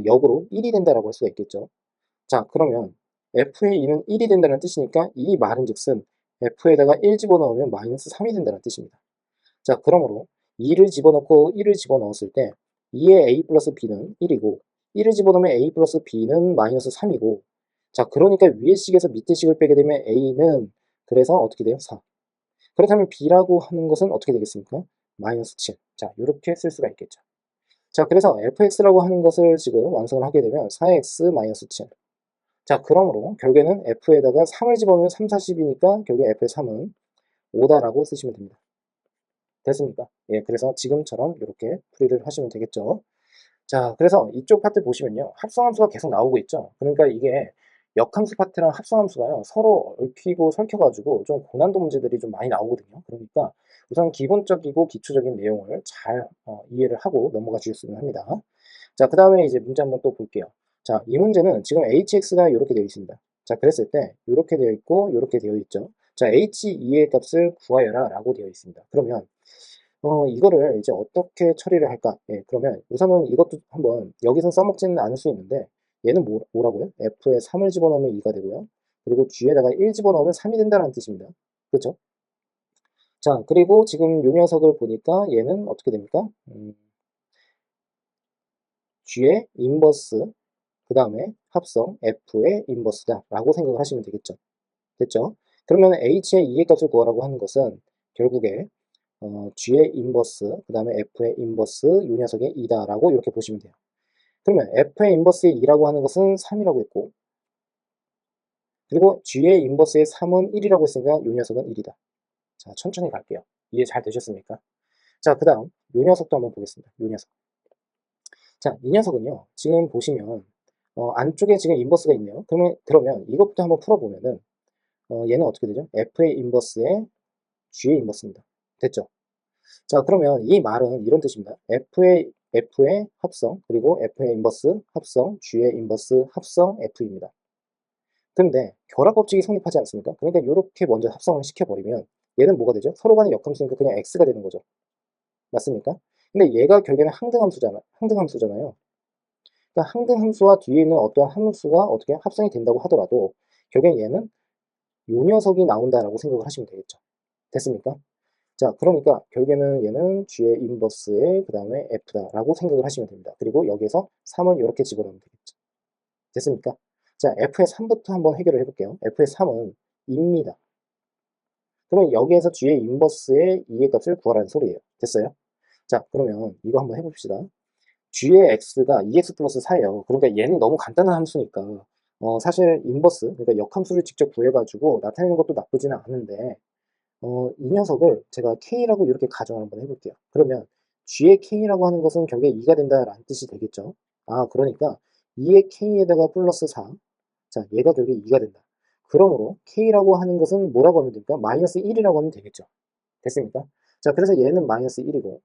Speaker 1: 역으로 1이 된다라고 할 수가 있겠죠. 자, 그러면 f의 2는 1이 된다는 뜻이니까 이 말은 즉슨 f에다가 1 집어넣으면 마이너스 3이 된다는 뜻입니다. 자, 그러므로 2를 집어넣고 1을 집어넣었을 때 2의 a 플러스 b는 1이고 1을 집어넣으면 a 플러스 b는 마이너스 3이고 자, 그러니까 위의 식에서 밑의 식을 빼게 되면 a는 그래서 어떻게 돼요? 4. 그렇다면 b라고 하는 것은 어떻게 되겠습니까? 마이너스 7. 자, 이렇게 쓸 수가 있겠죠. 자, 그래서 fx라고 하는 것을 지금 완성을 하게 되면 4x 마이너스 7. 자, 그러므로 결국에는 f에다가 3을 집어넣으면 3, 40이니까 결국에 f의 3은 5다라고 쓰시면 됩니다. 됐습니까? 예, 그래서 지금처럼 이렇게 풀이를 하시면 되겠죠. 자, 그래서 이쪽 파트 보시면요. 합성함수가 계속 나오고 있죠. 그러니까 이게 역함수 파트랑 합성함수가요, 서로 얽히고 설켜가지고 좀 고난도 문제들이 좀 많이 나오거든요. 그러니까 우선 기본적이고 기초적인 내용을 잘 이해를 하고 넘어가 주셨으면 합니다. 자, 그 다음에 이제 문제 한번 또 볼게요. 자, 이 문제는 지금 hx가 이렇게 되어 있습니다. 자, 그랬을 때 이렇게 되어 있고 이렇게 되어 있죠. 자, h2의 값을 구하여라 라고 되어 있습니다. 그러면 이거를 이제 어떻게 처리를 할까? 예, 그러면 우선은 이것도 한번 여기서 써먹지는 않을 수 있는데 얘는 뭐라고요? f에 3을 집어넣으면 2가 되고요. 그리고 g에다가 1 집어넣으면 3이 된다는 뜻입니다. 그렇죠? 자, 그리고 지금 요 녀석을 보니까 얘는 어떻게 됩니까? g의 인버스, 그 다음에 합성 f의 인버스다 라고 생각을 하시면 되겠죠. 됐죠? 그러면 h의 2의 값을 구하라고 하는 것은 결국에 g의 인버스, 그 다음에 f의 인버스, 요 녀석의 2다 라고 이렇게 보시면 돼요. 그러면 f의 인버스의 2라고 하는 것은 3이라고 했고, 그리고 g의 인버스의 3은 1이라고 했으니까 요 녀석은 1이다. 자, 천천히 갈게요. 이해 잘 되셨습니까? 자, 그 다음 요 녀석도 한번 보겠습니다. 요 녀석. 자, 이 녀석은요, 지금 보시면 안쪽에 지금 인버스가 있네요. 그러면 이것부터 한번 풀어보면은 얘는 어떻게 되죠? f의 인버스에 g의 인버스입니다. 됐죠? 자, 그러면 이 말은 이런 뜻입니다. F의 합성, 그리고 F의 인버스, 합성, G의 인버스, 합성, F입니다. 근데 결합법칙이 성립하지 않습니까? 그러니까 이렇게 먼저 합성을 시켜버리면 얘는 뭐가 되죠? 서로 간의 역함수니까 그냥 X가 되는 거죠. 맞습니까? 근데 얘가 결국에는 항등함수잖아요. 그러니까 항등함수와 뒤에 있는 어떠한 함수가 어떻게 합성이 된다고 하더라도 결국엔 얘는 요 녀석이 나온다라고 생각을 하시면 되겠죠. 됐습니까? 자, 그러니까 결국에는 얘는 G의 인버스에 그 다음에 F다라고 생각을 하시면 됩니다. 그리고 여기에서 3을 이렇게 집어넣으면 되겠죠. 됐습니까? 자, F의 3부터 한번 해결을 해볼게요. F의 3은 2입니다. 그러면 여기에서 G의 인버스의 2의 값을 구하라는 소리예요. 됐어요? 자, 그러면 이거 한번 해봅시다. G의 X가 2X 플러스 4예요. 그러니까 얘는 너무 간단한 함수니까 사실 인버스, 그러니까 역함수를 직접 구해가지고 나타내는 것도 나쁘지는 않은데 이 녀석을 제가 K라고 이렇게 가정을 한번 해볼게요. 그러면 G의 K라고 하는 것은 결국에 2가 된다라는 뜻이 되겠죠. 아, 그러니까 2의 K에다가 플러스 4. 자, 얘가 결국에 2가 된다. 그러므로 K라고 하는 것은 뭐라고 하면 됩니까? 마이너스 1이라고 하면 되겠죠. 됐습니까? 자, 그래서 얘는 마이너스 1이고,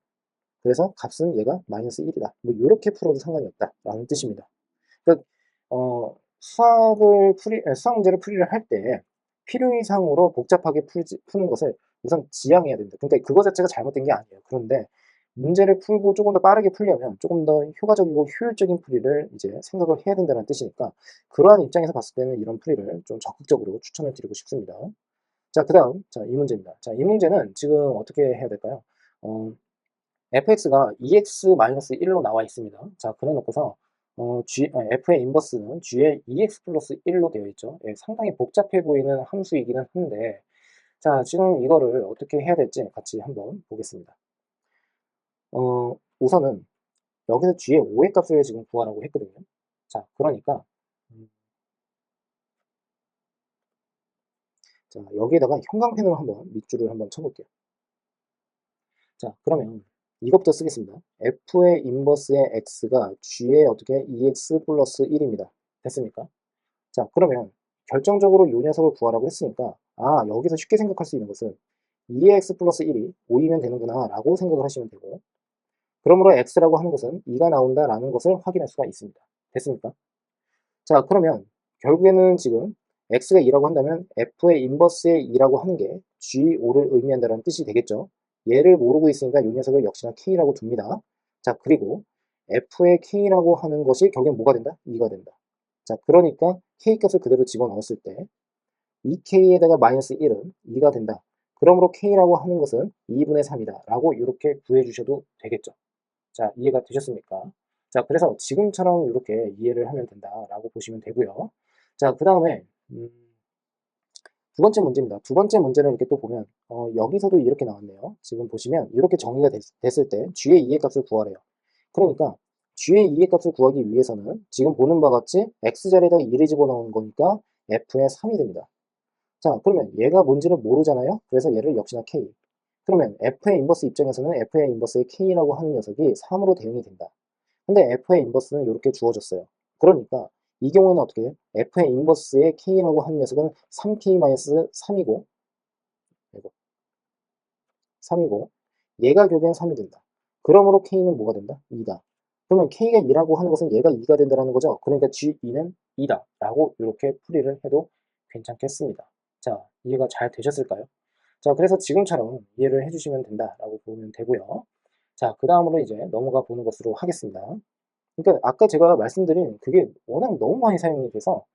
Speaker 1: 그래서 값은 얘가 마이너스 1이다. 뭐, 이렇게 풀어도 상관이 없다라는 뜻입니다. 그러니까 수학 문제를 풀이를 할 때 필요 이상으로 복잡하게 푸는 것을 우선 지양해야 됩니다. 그러니까 그거 자체가 잘못된 게 아니에요. 그런데 문제를 풀고 조금 더 빠르게 풀려면 조금 더 효과적이고 효율적인 풀이를 이제 생각을 해야 된다는 뜻이니까 그러한 입장에서 봤을 때는 이런 풀이를 좀 적극적으로 추천을 드리고 싶습니다. 자, 그 다음, 자, 이 문제입니다. 자, 이 문제는 지금 어떻게 해야 될까요? fx가 2x-1로 나와 있습니다. 자, 그래 놓고서 f의 인버스는 g의 2x 플러스 1로 되어 있죠. 예, 상당히 복잡해 보이는 함수이기는 한데, 자, 지금 이거를 어떻게 해야 될지 같이 한번 보겠습니다. 우선은 여기서 g의 5의 값을 지금 구하라고 했거든요. 자, 그러니까 자, 여기에다가 형광펜으로 한번 밑줄을 한번 쳐볼게요. 자, 그러면 이것부터 쓰겠습니다. f의 인버스의 x가 g의 어떻게 2x 플러스 1입니다. 됐습니까? 자, 그러면 결정적으로 이 녀석을 구하라고 했으니까 여기서 쉽게 생각할 수 있는 것은 2x 플러스 1이 5이면 되는구나 라고 생각을 하시면 되고, 그러므로 x라고 하는 것은 2가 나온다 라는 것을 확인할 수가 있습니다. 됐습니까? 자, 그러면 결국에는 지금 x가 2라고 한다면 f의 인버스의 2라고 하는 게 g5를 의미한다는 뜻이 되겠죠. 얘를 모르고 있으니까 이 녀석을 역시나 k라고 둡니다. 자, 그리고 f의 k라고 하는 것이 결국엔 뭐가 된다? 2가 된다. 자, 그러니까 k값을 그대로 집어넣었을 때 2k에다가 마이너스 1은 2가 된다. 그러므로 k라고 하는 것은 2분의 3이다 라고 이렇게 구해주셔도 되겠죠. 자, 이해가 되셨습니까? 자, 그래서 지금처럼 이렇게 이해를 하면 된다라고 보시면 되고요. 자, 그 다음에 두 번째 문제입니다. 두 번째 문제를 이렇게 또 보면 여기서도 이렇게 나왔네요. 지금 보시면 이렇게 정리가 됐을 때 g의 2의 값을 구하래요. 그러니까 g의 2의 값을 구하기 위해서는 지금 보는 바와 같이 x자리에다 2를 집어넣은 거니까 f의 3이 됩니다. 자, 그러면 얘가 뭔지를 모르잖아요. 그래서 얘를 역시나 k. 그러면 f의 인버스 입장에서는 f의 인버스의 k라고 하는 녀석이 3으로 대응이 된다. 근데 f의 인버스는 이렇게 주어졌어요. 그러니까 이 경우에는 어떻게 돼요? f의 인버스의 k라고 하는 녀석은 3k-3이고 3이고 얘가 결국엔 3이 된다. 그러므로 k는 뭐가 된다? 2다. 그러면 k가 2라고 하는 것은 얘가 2가 된다는 거죠. 그러니까 g2는 2다 라고 이렇게 풀이를 해도 괜찮겠습니다. 자, 이해가 잘 되셨을까요? 자, 그래서 지금처럼 이해를 해주시면 된다라고 보면 되고요. 자, 그 다음으로 이제 넘어가 보는 것으로 하겠습니다. 그러니까 아까 제가 말씀드린 그게 워낙 너무 많이 사용이 돼서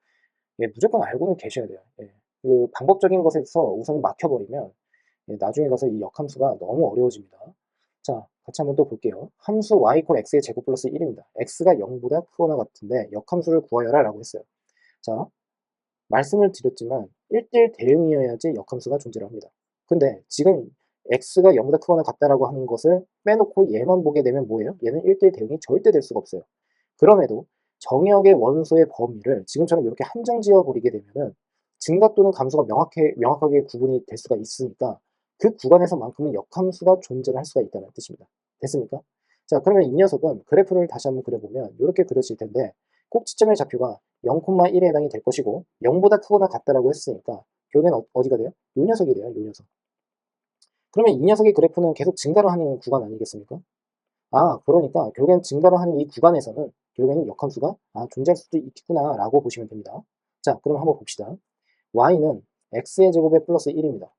Speaker 1: 예, 무조건 알고는 계셔야 돼요. 예. 그 방법적인 것에서 우선 막혀버리면 예, 나중에 가서 이 역함수가 너무 어려워집니다. 자, 같이 한번 또 볼게요. 함수 y 콜 x의 제곱 플러스 1입니다. x가 0보다 크거나 같은데 역함수를 구하여라 라고 했어요. 자, 말씀을 드렸지만 1대1 대응이어야지 역함수가 존재를 합니다. 근데 지금 x가 0보다 크거나 같다라고 하는 것을 빼놓고 얘만 보게 되면 뭐예요? 얘는 1대1 대응이 절대 될 수가 없어요. 그럼에도 정역의 원소의 범위를 지금처럼 이렇게 한정 지어 버리게 되면은 증가 또는 감소가 명확하게 구분이 될 수가 있으니까 그 구간에서만큼은 역함수가 존재를 할 수가 있다는 뜻입니다. 됐습니까? 자, 그러면 이 녀석은 그래프를 다시 한번 그려보면 이렇게 그려질 텐데 꼭지점의 좌표가 0,1에 해당이 될 것이고 0보다 크거나 같다라고 했으니까 결국엔 어디가 돼요? 요 녀석이 돼요. 요 녀석. 그러면 이 녀석의 그래프는 계속 증가를 하는 구간 아니겠습니까? 아, 그러니까 결국엔 증가를 하는 이 구간에서는 결국에는 역함수가 존재할 수도 있겠구나 라고 보시면 됩니다. 자, 그럼 한번 봅시다. y는 x의 제곱에 플러스 1입니다.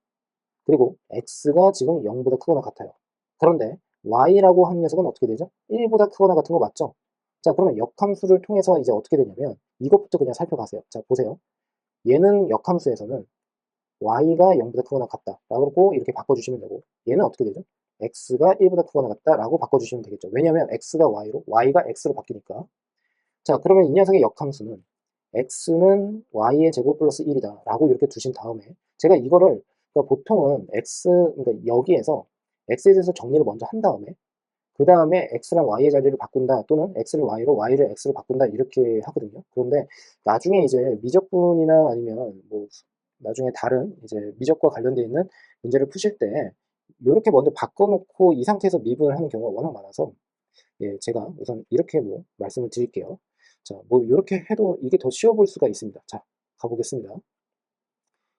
Speaker 1: 그리고 x가 지금 0보다 크거나 같아요. 그런데 y라고 하는 녀석은 어떻게 되죠? 1보다 크거나 같은 거 맞죠? 자, 그러면 역함수를 통해서 이제 어떻게 되냐면 이것부터 그냥 살펴가세요. 자, 보세요. 얘는 역함수에서는 y가 0보다 크거나 같다 라고 이렇게 바꿔주시면 되고 얘는 어떻게 되죠? x가 1보다 크거나 같다 라고 바꿔주시면 되겠죠. 왜냐하면 x가 y로 y가 x로 바뀌니까. 자, 그러면 이 녀석의 역함수는 x는 y의 제곱 플러스 1이다 라고 이렇게 두신 다음에 제가 이거를 그러니까 보통은 그러니까 여기에서 x에 대해서 정리를 먼저 한 다음에 그 다음에 x랑 y의 자리를 바꾼다 또는 x를 y로 y를 x로 바꾼다 이렇게 하거든요. 그런데 나중에 이제 미적분이나 아니면 뭐 나중에 다른 이제 미적과 관련되어 있는 문제를 푸실 때 이렇게 먼저 바꿔놓고 이 상태에서 미분을 하는 경우가 워낙 많아서 예, 제가 우선 이렇게 뭐 말씀을 드릴게요. 자, 뭐 이렇게 해도 이게 더 쉬워 보일 수가 있습니다. 자, 가보겠습니다.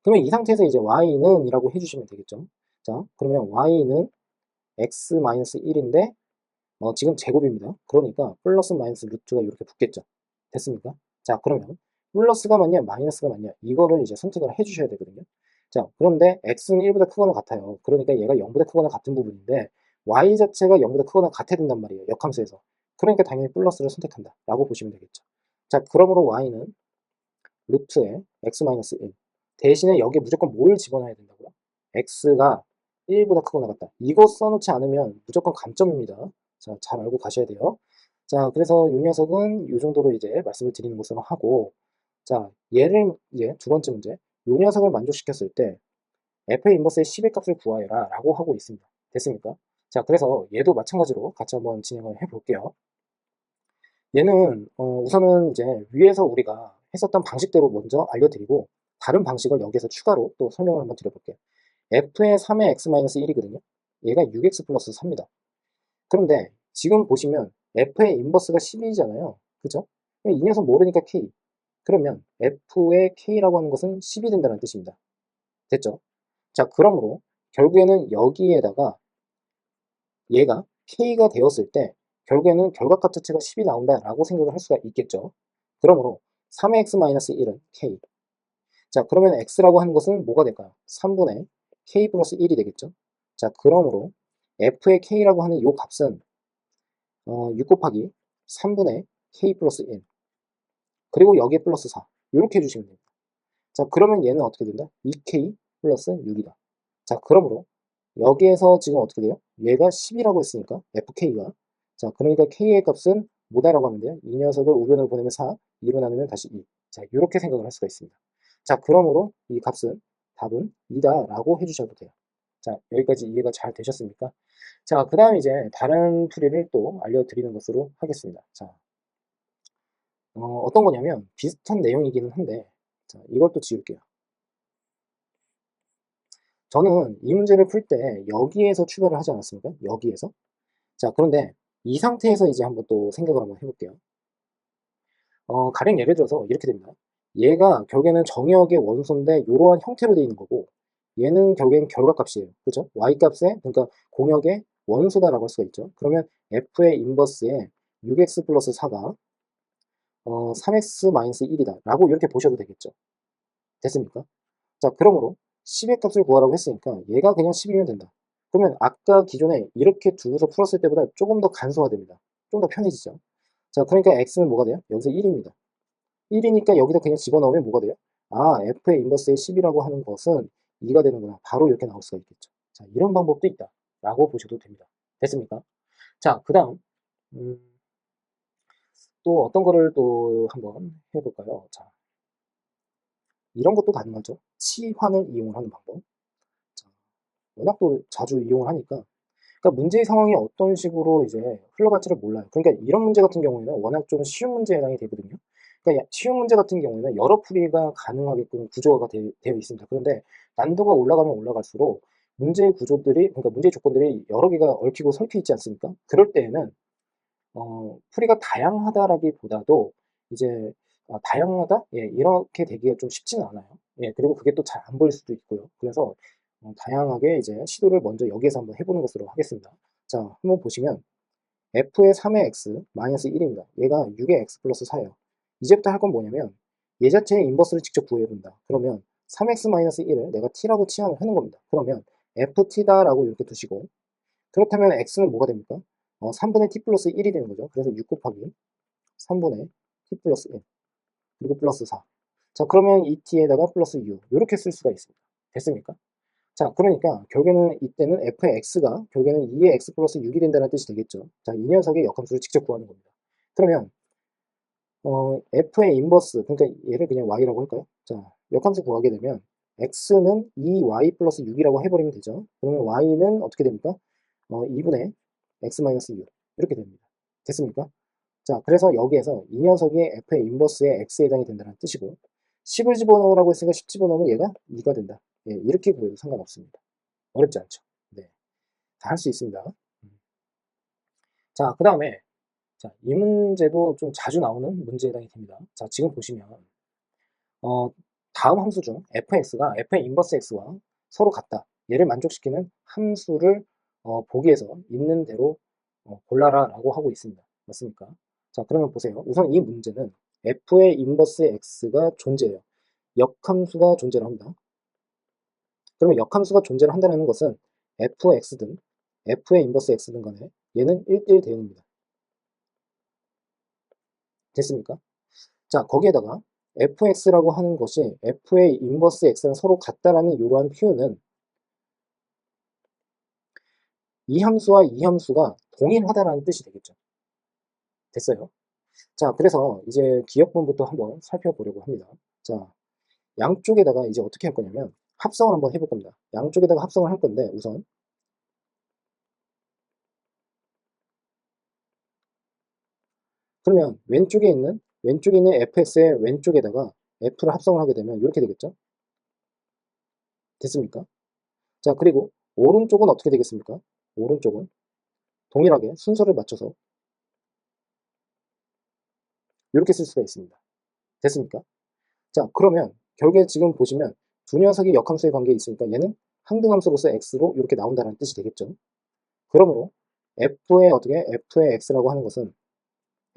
Speaker 1: 그러면 이 상태에서 이제 y는 이라고 해주시면 되겠죠. 자, 그러면 y는 x-1인데 지금 제곱입니다. 그러니까 플러스 마이너스 루트가 이렇게 붙겠죠. 됐습니까? 자, 그러면 플러스가 맞냐 마이너스가 맞냐 이거를 이제 선택을 해주셔야 되거든요. 자, 그런데 x는 1보다 크거나 같아요. 그러니까 얘가 0보다 크거나 같은 부분인데 y 자체가 0보다 크거나 같아야 된단 말이에요. 역함수에서. 그러니까 당연히 플러스를 선택한다 라고 보시면 되겠죠. 자, 그러므로 y는 루트에 x-1 대신에 여기에 무조건 뭘 집어넣어야 된다고요? x가 1보다 크거나 같다. 이거 써놓지 않으면 무조건 감점입니다. 자, 잘 알고 가셔야 돼요. 자, 그래서 이 녀석은 이 정도로 이제 말씀을 드리는 것으로 하고, 자, 얘를 이제 두 번째 문제, 이 녀석을 만족시켰을 때 f의 인버스의 10의 값을 구하여라 라고 하고 있습니다. 됐습니까? 자, 그래서 얘도 마찬가지로 같이 한번 진행을 해볼게요. 얘는 우선은 이제 위에서 우리가 했었던 방식대로 먼저 알려드리고 다른 방식을 여기서 추가로 또 설명을 한번 드려볼게요. f의 3의 x-1이거든요. 얘가 6x 플러스 3입니다. 그런데 지금 보시면 f의 인버스가 10이잖아요. 그죠? 이 녀석 모르니까 k. 그러면 f의 k라고 하는 것은 10이 된다는 뜻입니다. 됐죠? 자, 그러므로 결국에는 여기에다가 얘가 k가 되었을 때 결국에는 결과값 자체가 10이 나온다라고 생각을 할 수가 있겠죠. 그러므로 3의 x-1은 k. 자, 그러면 x라고 하는 것은 뭐가 될까요? 3분의 k 플러스 1이 되겠죠. 자, 그러므로 f의 k라고 하는 이 값은 6 곱하기 3분의 k 플러스 1 그리고 여기에 플러스 4 이렇게 해주시면 됩니다. 자, 그러면 얘는 어떻게 된다? 2k 플러스 6이다. 자, 그러므로 여기에서 지금 어떻게 돼요? 얘가 10이라고 했으니까 fk가 자, 그러니까 k의 값은 뭐다라고 하면 돼요? 이 녀석을 우변으로 보내면 4, 2로 나누면 다시 2. 자, 이렇게 생각을 할 수가 있습니다. 자, 그러므로 이 값은 답은 2다 라고 해주셔도 돼요. 자, 여기까지 이해가 잘 되셨습니까? 자, 그 다음 이제 다른 풀이를 또 알려드리는 것으로 하겠습니다. 자, 어떤 거냐면 비슷한 내용이기는 한데 자, 이걸 또 지울게요. 저는 이 문제를 풀 때 여기에서 출발을 하지 않았습니까? 여기에서. 자, 그런데 이 상태에서 이제 한번 또 생각을 한번 해볼게요. 가령 예를 들어서 이렇게 됩니다. 얘가 결국에는 정역의 원소인데 이러한 형태로 되어 있는 거고 얘는 결국엔 결과값이에요. 그죠? y값에 그러니까 공역의 원소다라고 할 수가 있죠. 그러면 f의 인버스에 6x 플러스 4가 3x 마이너스 1이다 라고 이렇게 보셔도 되겠죠. 됐습니까? 자, 그러므로 10의 값을 구하라고 했으니까 얘가 그냥 10이면 된다. 그러면 아까 기존에 이렇게 두고서 풀었을 때보다 조금 더 간소화됩니다. 좀 더 편해지죠. 자, 그러니까 x는 뭐가 돼요? 여기서 1입니다. 1이니까 여기다 그냥 집어넣으면 뭐가 돼요? 아, f의 인버스의 10이라고 하는 것은 2가 되는구나. 바로 이렇게 나올 수가 있겠죠. 자, 이런 방법도 있다. 라고 보셔도 됩니다. 됐습니까? 자, 그 다음, 또 어떤 거를 또 한번 해볼까요? 자, 이런 것도 가능하죠. 치환을 이용하는 방법. 자, 워낙 또 자주 이용을 하니까. 그러니까 문제의 상황이 어떤 식으로 이제 흘러갈지를 몰라요. 그러니까 이런 문제 같은 경우에는 워낙 좀 쉬운 문제에 해당이 되거든요. 그러니까 쉬운 문제 같은 경우에는 여러 풀이가 가능하게끔 구조가 되어 있습니다. 그런데 난도가 올라가면 올라갈수록 문제의 구조들이, 그러니까 문제의 조건들이 여러 개가 얽히고 설켜 있지 않습니까? 그럴 때에는 풀이가 다양하다라기보다도 이제 다양하다? 예, 이렇게 되기가 좀 쉽지는 않아요. 예, 그리고 그게 또 잘 안 보일 수도 있고요. 그래서 다양하게 이제 시도를 먼저 여기에서 한번 해보는 것으로 하겠습니다. 자, 한번 보시면 f의 3의 x 마이너스 1입니다. 얘가 6의 x 플러스 4예요. 이제부터 할 건 뭐냐면 얘 자체의 인버스를 직접 구해본다. 그러면 3x 마이너스 1을 내가 t라고 치환을 하는 겁니다. 그러면 ft다라고 이렇게 두시고 그렇다면 x는 뭐가 됩니까? 3분의 t 플러스 1이 되는 거죠. 그래서 6 곱하기 3분의 t 플러스 1 그리고 플러스 4. 자, 그러면 이 t에다가 플러스 u 이렇게 쓸 수가 있습니다. 됐습니까? 자, 그러니까 결국에는 이때는 f의 x가 결국에는 2의 x 플러스 6이 된다는 뜻이 되겠죠. 자, 이 녀석의 역함수를 직접 구하는 겁니다. 그러면 f의 인버스, 그러니까 얘를 그냥 y라고 할까요? 자, 역함수 구하게 되면 x는 2y 플러스 6이라고 해버리면 되죠. 그러면 y는 어떻게 됩니까? 2분의 x 마이너스 6 이렇게 됩니다. 됐습니까? 자, 그래서 여기에서 이 녀석이 f의 인버스에 x에 해당이 된다는 뜻이고 10을 집어넣으라고 했으니까 10 집어넣으면 얘가 2가 된다. 예, 이렇게 구해도 상관없습니다. 어렵지 않죠. 네, 다 할 수 있습니다. 자, 그 다음에 자, 이 문제도 좀 자주 나오는 문제에 해당이 됩니다. 자, 지금 보시면 어, 다음 함수 중 fx가 f의 인버스 x와 서로 같다. 얘를 만족시키는 함수를 보기에서 있는 대로 골라라 라고 하고 있습니다. 맞습니까? 자, 그러면 보세요. 우선 이 문제는 f의 인버스 x가 존재해요. 역함수가 존재를 합니다. 그러면 역함수가 존재를 한다는 것은 fx든 f의 인버스 x든 간에 얘는 1대1 대응입니다. 됐습니까? 자, 거기에다가 fx라고 하는 것이 f의 인버스 x랑 서로 같다라는 이러한 표현은 이 함수와 이 함수가 동일하다라는 뜻이 되겠죠. 됐어요? 자, 그래서 이제 기억문부터 한번 살펴보려고 합니다. 자, 양쪽에다가 이제 어떻게 할 거냐면 합성을 한번 해볼 겁니다. 양쪽에다가 합성을 할 건데 우선 그러면 왼쪽에 있는 fx의 왼쪽에다가 f를 합성을 하게 되면 이렇게 되겠죠? 됐습니까? 자, 그리고 오른쪽은 어떻게 되겠습니까? 오른쪽은 동일하게 순서를 맞춰서 이렇게 쓸 수가 있습니다. 됐습니까? 자, 그러면 결국에 지금 보시면 두 녀석이 역함수의 관계에 있으니까 얘는 항등함수로서 x로 이렇게 나온다는 뜻이 되겠죠. 그러므로 f의 x라고 하는 것은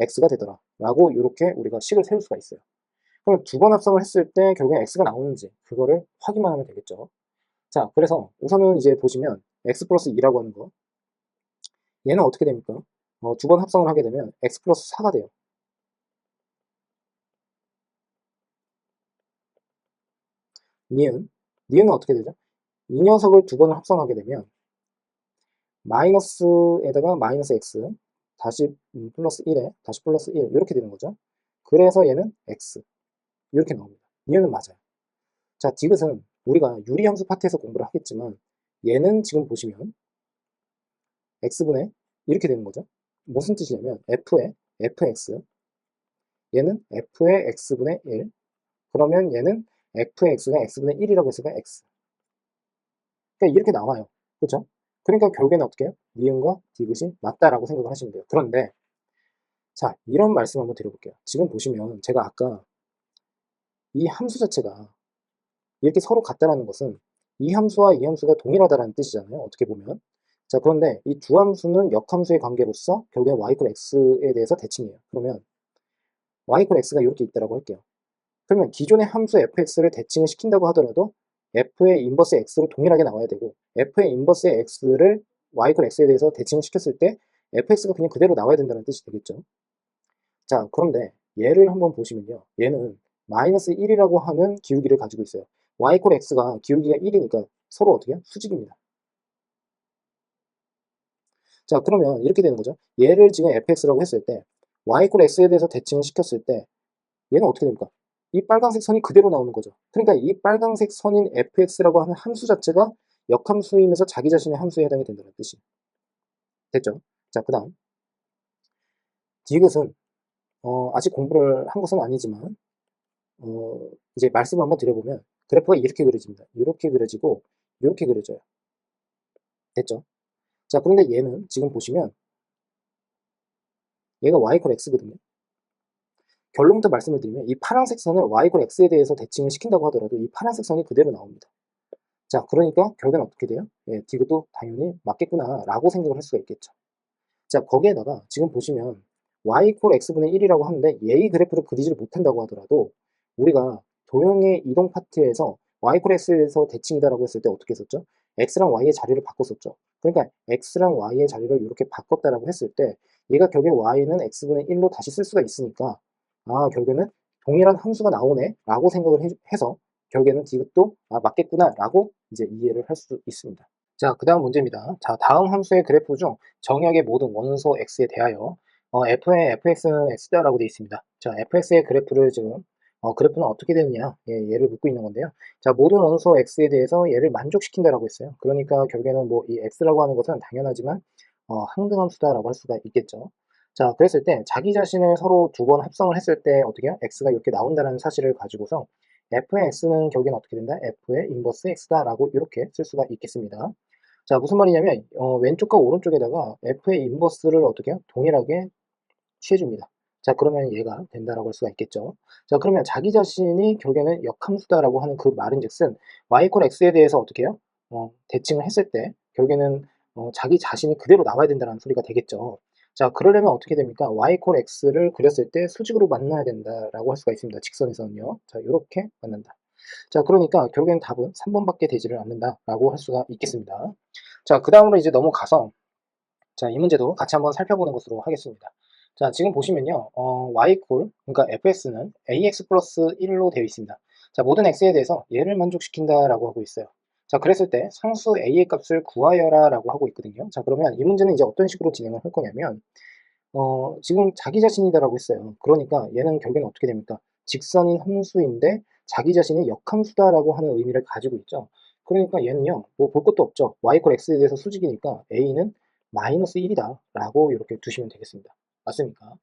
Speaker 1: x가 되더라 라고 이렇게 우리가 식을 세울 수가 있어요. 그럼 두 번 합성을 했을 때 결국에 x가 나오는지 그거를 확인만 하면 되겠죠. 자, 그래서 우선은 이제 보시면 x 플러스 2라고 하는 거 얘는 어떻게 됩니까? 두 번 합성을 하게 되면 x 플러스 4가 돼요. 니은은 어떻게 되죠? 이 녀석을 두 번을 합성하게 되면 마이너스에다가 마이너스 x 다시 플러스 1에 다시 플러스 1 이렇게 되는 거죠. 그래서 얘는 x 이렇게 나옵니다. 니은은 맞아요. 자, 디귿은 우리가 유리함수 파트에서 공부를 하겠지만 얘는 지금 보시면 x분의 이렇게 되는 거죠. 무슨 뜻이냐면 f의 fx 얘는 f의 x분의 1 그러면 얘는 f의 x가 x분의 1이라고 했으니까 x 그러니까 이렇게 나와요. 그렇죠? 그러니까 결국에는 어떻게 해요? 니은과 디귿이 맞다라고 생각을 하시면 돼요. 그런데 자, 이런 말씀 한번 드려볼게요. 지금 보시면 제가 아까 이 함수 자체가 이렇게 서로 같다라는 것은 이 함수와 이 함수가 동일하다라는 뜻이잖아요. 어떻게 보면. 자, 그런데 이 두 함수는 역함수의 관계로서 결국에 y x에 대해서 대칭이에요. 그러면 y x가 이렇게 있다라고 할게요. 그러면 기존의 함수 fx를 대칭을 시킨다고 하더라도 f의 인버스 x로 동일하게 나와야 되고 f의 인버스 x를 y x에 대해서 대칭을 시켰을 때 fx가 그냥 그대로 나와야 된다는 뜻이 되겠죠. 자, 그런데 얘를 한번 보시면요. 얘는 마이너스 1이라고 하는 기울기를 가지고 있어요. y x가 기울기가 1이니까 서로 어떻게 해요? 수직입니다. 자, 그러면 이렇게 되는 거죠. 얘를 지금 fx라고 했을 때 y x에 대해서 대칭을 시켰을 때 얘는 어떻게 됩니까? 이 빨간색 선이 그대로 나오는 거죠. 그러니까 이 빨간색 선인 fx라고 하는 함수 자체가 역함수이면서 자기 자신의 함수에 해당이 된다는 뜻이 됐죠. 자, 그 다음 디귿은 아직 공부를 한 것은 아니지만 이제 말씀을 한번 드려보면 그래프가 이렇게 그려집니다. 이렇게 그려지고 이렇게 그려져요. 됐죠? 자, 그런데 얘는 지금 보시면 얘가 y x거든요. 결론부터 말씀을 드리면 이 파란색 선을 y x에 대해서 대칭을 시킨다고 하더라도 이 파란색 선이 그대로 나옵니다. 자, 그러니까 결과는 어떻게 돼요? 예, 디귿도 당연히 맞겠구나 라고 생각을 할 수가 있겠죠. 자, 거기에다가 지금 보시면 y x분의 1이라고 하는데 얘의 그래프를 그리지를 못한다고 하더라도 우리가 도형의 이동 파트에서 y x에서 대칭이다라고 했을 때 어떻게 했었죠? x랑 y의 자리를 바꿨었죠. 그러니까 x랑 y의 자리를 이렇게 바꿨다라고 했을 때 얘가 결국에 y는 x분의 1로 다시 쓸 수가 있으니까 아, 결국에는 동일한 함수가 나오네 라고 생각을 해서 결국에는 디귿도 아, 맞겠구나 라고 이제 이해를 할 수 있습니다. 자, 그 다음 문제입니다. 자, 다음 함수의 그래프 중 정역의 모든 원소 x에 대하여 f의 fx는 x다라고 되어 있습니다. 자, fx의 그래프를 지금 그래프는 어떻게 되느냐 예, 얘를 묻고 있는 건데요. 자, 모든 원소 x에 대해서 얘를 만족시킨다라고 했어요. 그러니까 결국에는 뭐 이 x라고 하는 것은 당연하지만 항등함수다라고 할 수가 있겠죠. 자, 그랬을 때 자기 자신을 서로 두 번 합성을 했을 때 어떻게 해요? x가 이렇게 나온다는 사실을 가지고서 f의 x는 결국엔 어떻게 된다? f의 인버스 x다라고 이렇게 쓸 수가 있겠습니다. 자, 무슨 말이냐면 왼쪽과 오른쪽에다가 f의 인버스를 어떻게 해요? 동일하게 취해줍니다. 자, 그러면 얘가 된다라고 할 수가 있겠죠. 자, 그러면 자기 자신이 결국에는 역함수다라고 하는 그 말인즉슨 y x에 대해서 어떻게 해요? 대칭을 했을 때 결국에는 자기 자신이 그대로 나와야 된다는 소리가 되겠죠. 자, 그러려면 어떻게 됩니까? y x를 그렸을 때 수직으로 만나야 된다라고 할 수가 있습니다. 직선에서는요. 자, 이렇게 만난다. 자, 그러니까 결국엔 답은 3번밖에 되지를 않는다라고 할 수가 있겠습니다. 자, 그 다음으로 이제 넘어가서 자, 이 문제도 같이 한번 살펴보는 것으로 하겠습니다. 자, 지금 보시면요, y 그러니까 fs는 ax 플러스 1로 되어 있습니다. 자, 모든 x에 대해서 얘를 만족시킨다라고 하고 있어요. 자, 그랬을 때 상수 a의 값을 구하여라 라고 하고 있거든요. 자, 그러면 이 문제는 이제 어떤 식으로 진행을 할 거냐면 지금 자기 자신이다라고 했어요. 그러니까 얘는 결국엔 어떻게 됩니까? 직선인 함수인데 자기 자신이 역함수다라고 하는 의미를 가지고 있죠. 그러니까 얘는요, 뭐 볼 것도 없죠. y x에 대해서 수직이니까 a는 마이너스 1이다 라고 이렇게 두시면 되겠습니다. 맞습니까?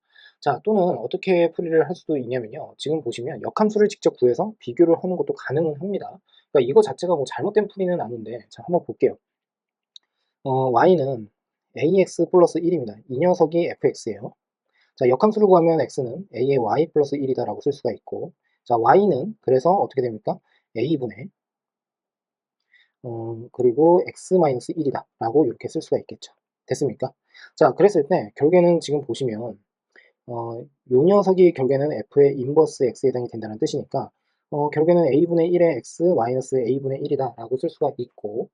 Speaker 1: 자, 또는 어떻게 풀이를 할 수도 있냐면요. 지금 보시면 역함수를 직접 구해서 비교를 하는 것도 가능은 합니다. 그러니까 이거 자체가 뭐 잘못된 풀이는 아닌데, 자, 한번 볼게요. y는 ax 플러스 1입니다. 이 녀석이 fx예요. 자, 역함수를 구하면 x는 a의 y 플러스 1이다라고 쓸 수가 있고, 자, y는 그래서 어떻게 됩니까? a분의 그리고 x 마이너스 1이다 라고 이렇게 쓸 수가 있겠죠. 됐습니까? 자, 그랬을 때 결국에는 지금 보시면 요 녀석이 결국에는 f의 인버스 x에 해당이 된다는 뜻이니까 결국에는 a분의 1의 x 마이너스 a분의 1이다 라고 쓸 수가 있고,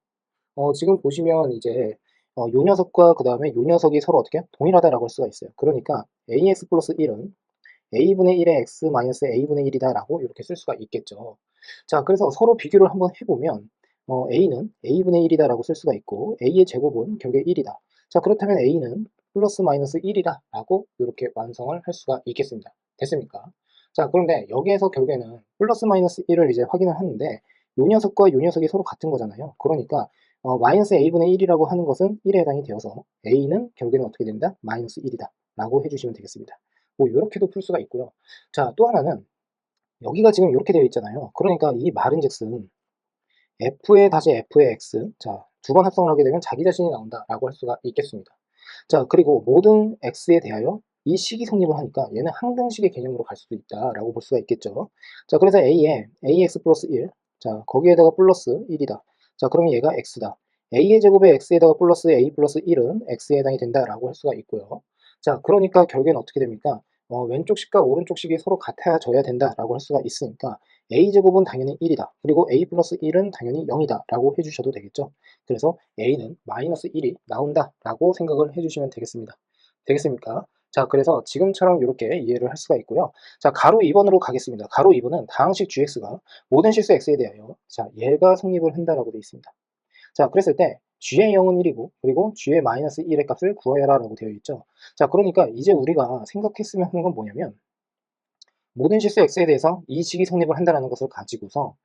Speaker 1: 지금 보시면 이제 요 녀석과 그 다음에 요 녀석이 서로 어떻게 동일하다라고 할 수가 있어요. 그러니까 ax 플러스 1은 a분의 1의 x 마이너스 a분의 1이다 라고 이렇게 쓸 수가 있겠죠. 자, 그래서 서로 비교를 한번 해보면 a는 a분의 1이다 라고 쓸 수가 있고 a의 제곱은 결국에 1이다. 자, 그렇다면 a는 플러스 마이너스 1이다 라고 이렇게 완성을 할 수가 있겠습니다. 됐습니까? 자, 그런데 여기에서 결국에는 플러스 마이너스 1을 이제 확인을 하는데 요 녀석과 요 녀석이 서로 같은 거잖아요. 그러니까 마이너스 a분의 1이라고 하는 것은 1에 해당이 되어서 a는 결국에는 어떻게 된다? 마이너스 1이다 라고 해주시면 되겠습니다. 뭐 이렇게도 풀 수가 있고요. 자, 또 하나는 여기가 지금 이렇게 되어 있잖아요. 그러니까 이 말은즉슨 f에 다시 f의 x, 자, 두 번 합성을 하게 되면 자기 자신이 나온다라고 할 수가 있겠습니다. 자, 그리고 모든 x에 대하여 이 식이 성립을 하니까 얘는 항등식의 개념으로 갈 수도 있다라고 볼 수가 있겠죠. 자, 그래서 a에 ax 플러스 1, 자, 거기에다가 플러스 1이다. 자, 그러면 얘가 x다. a의 제곱에 x에다가 플러스 a 플러스 1은 x에 해당이 된다라고 할 수가 있고요. 자, 그러니까 결국엔 어떻게 됩니까? 왼쪽 식과 오른쪽 식이 서로 같아져야 된다라고 할 수가 있으니까 a제곱은 당연히 1이다. 그리고 a 플러스 1은 당연히 0이다 라고 해주셔도 되겠죠. 그래서 a는 마이너스 1이 나온다 라고 생각을 해주시면 되겠습니다. 되겠습니까? 자, 그래서 지금처럼 이렇게 이해를 할 수가 있고요. 자, 가로 2번으로 가겠습니다. 가로 2번은 다항식 gx가 모든 실수 x에 대하여 자, 얘가 성립을 한다라고 되어 있습니다. 자, 그랬을 때 g의 0은 1이고 그리고 g의 마이너스 1의 값을 구하여라 라고 되어 있죠. 자, 그러니까 이제 우리가 생각했으면 하는 건 뭐냐면 모든 실수 x에 대해서 이 식이 성립을 한다는 것을 가지고서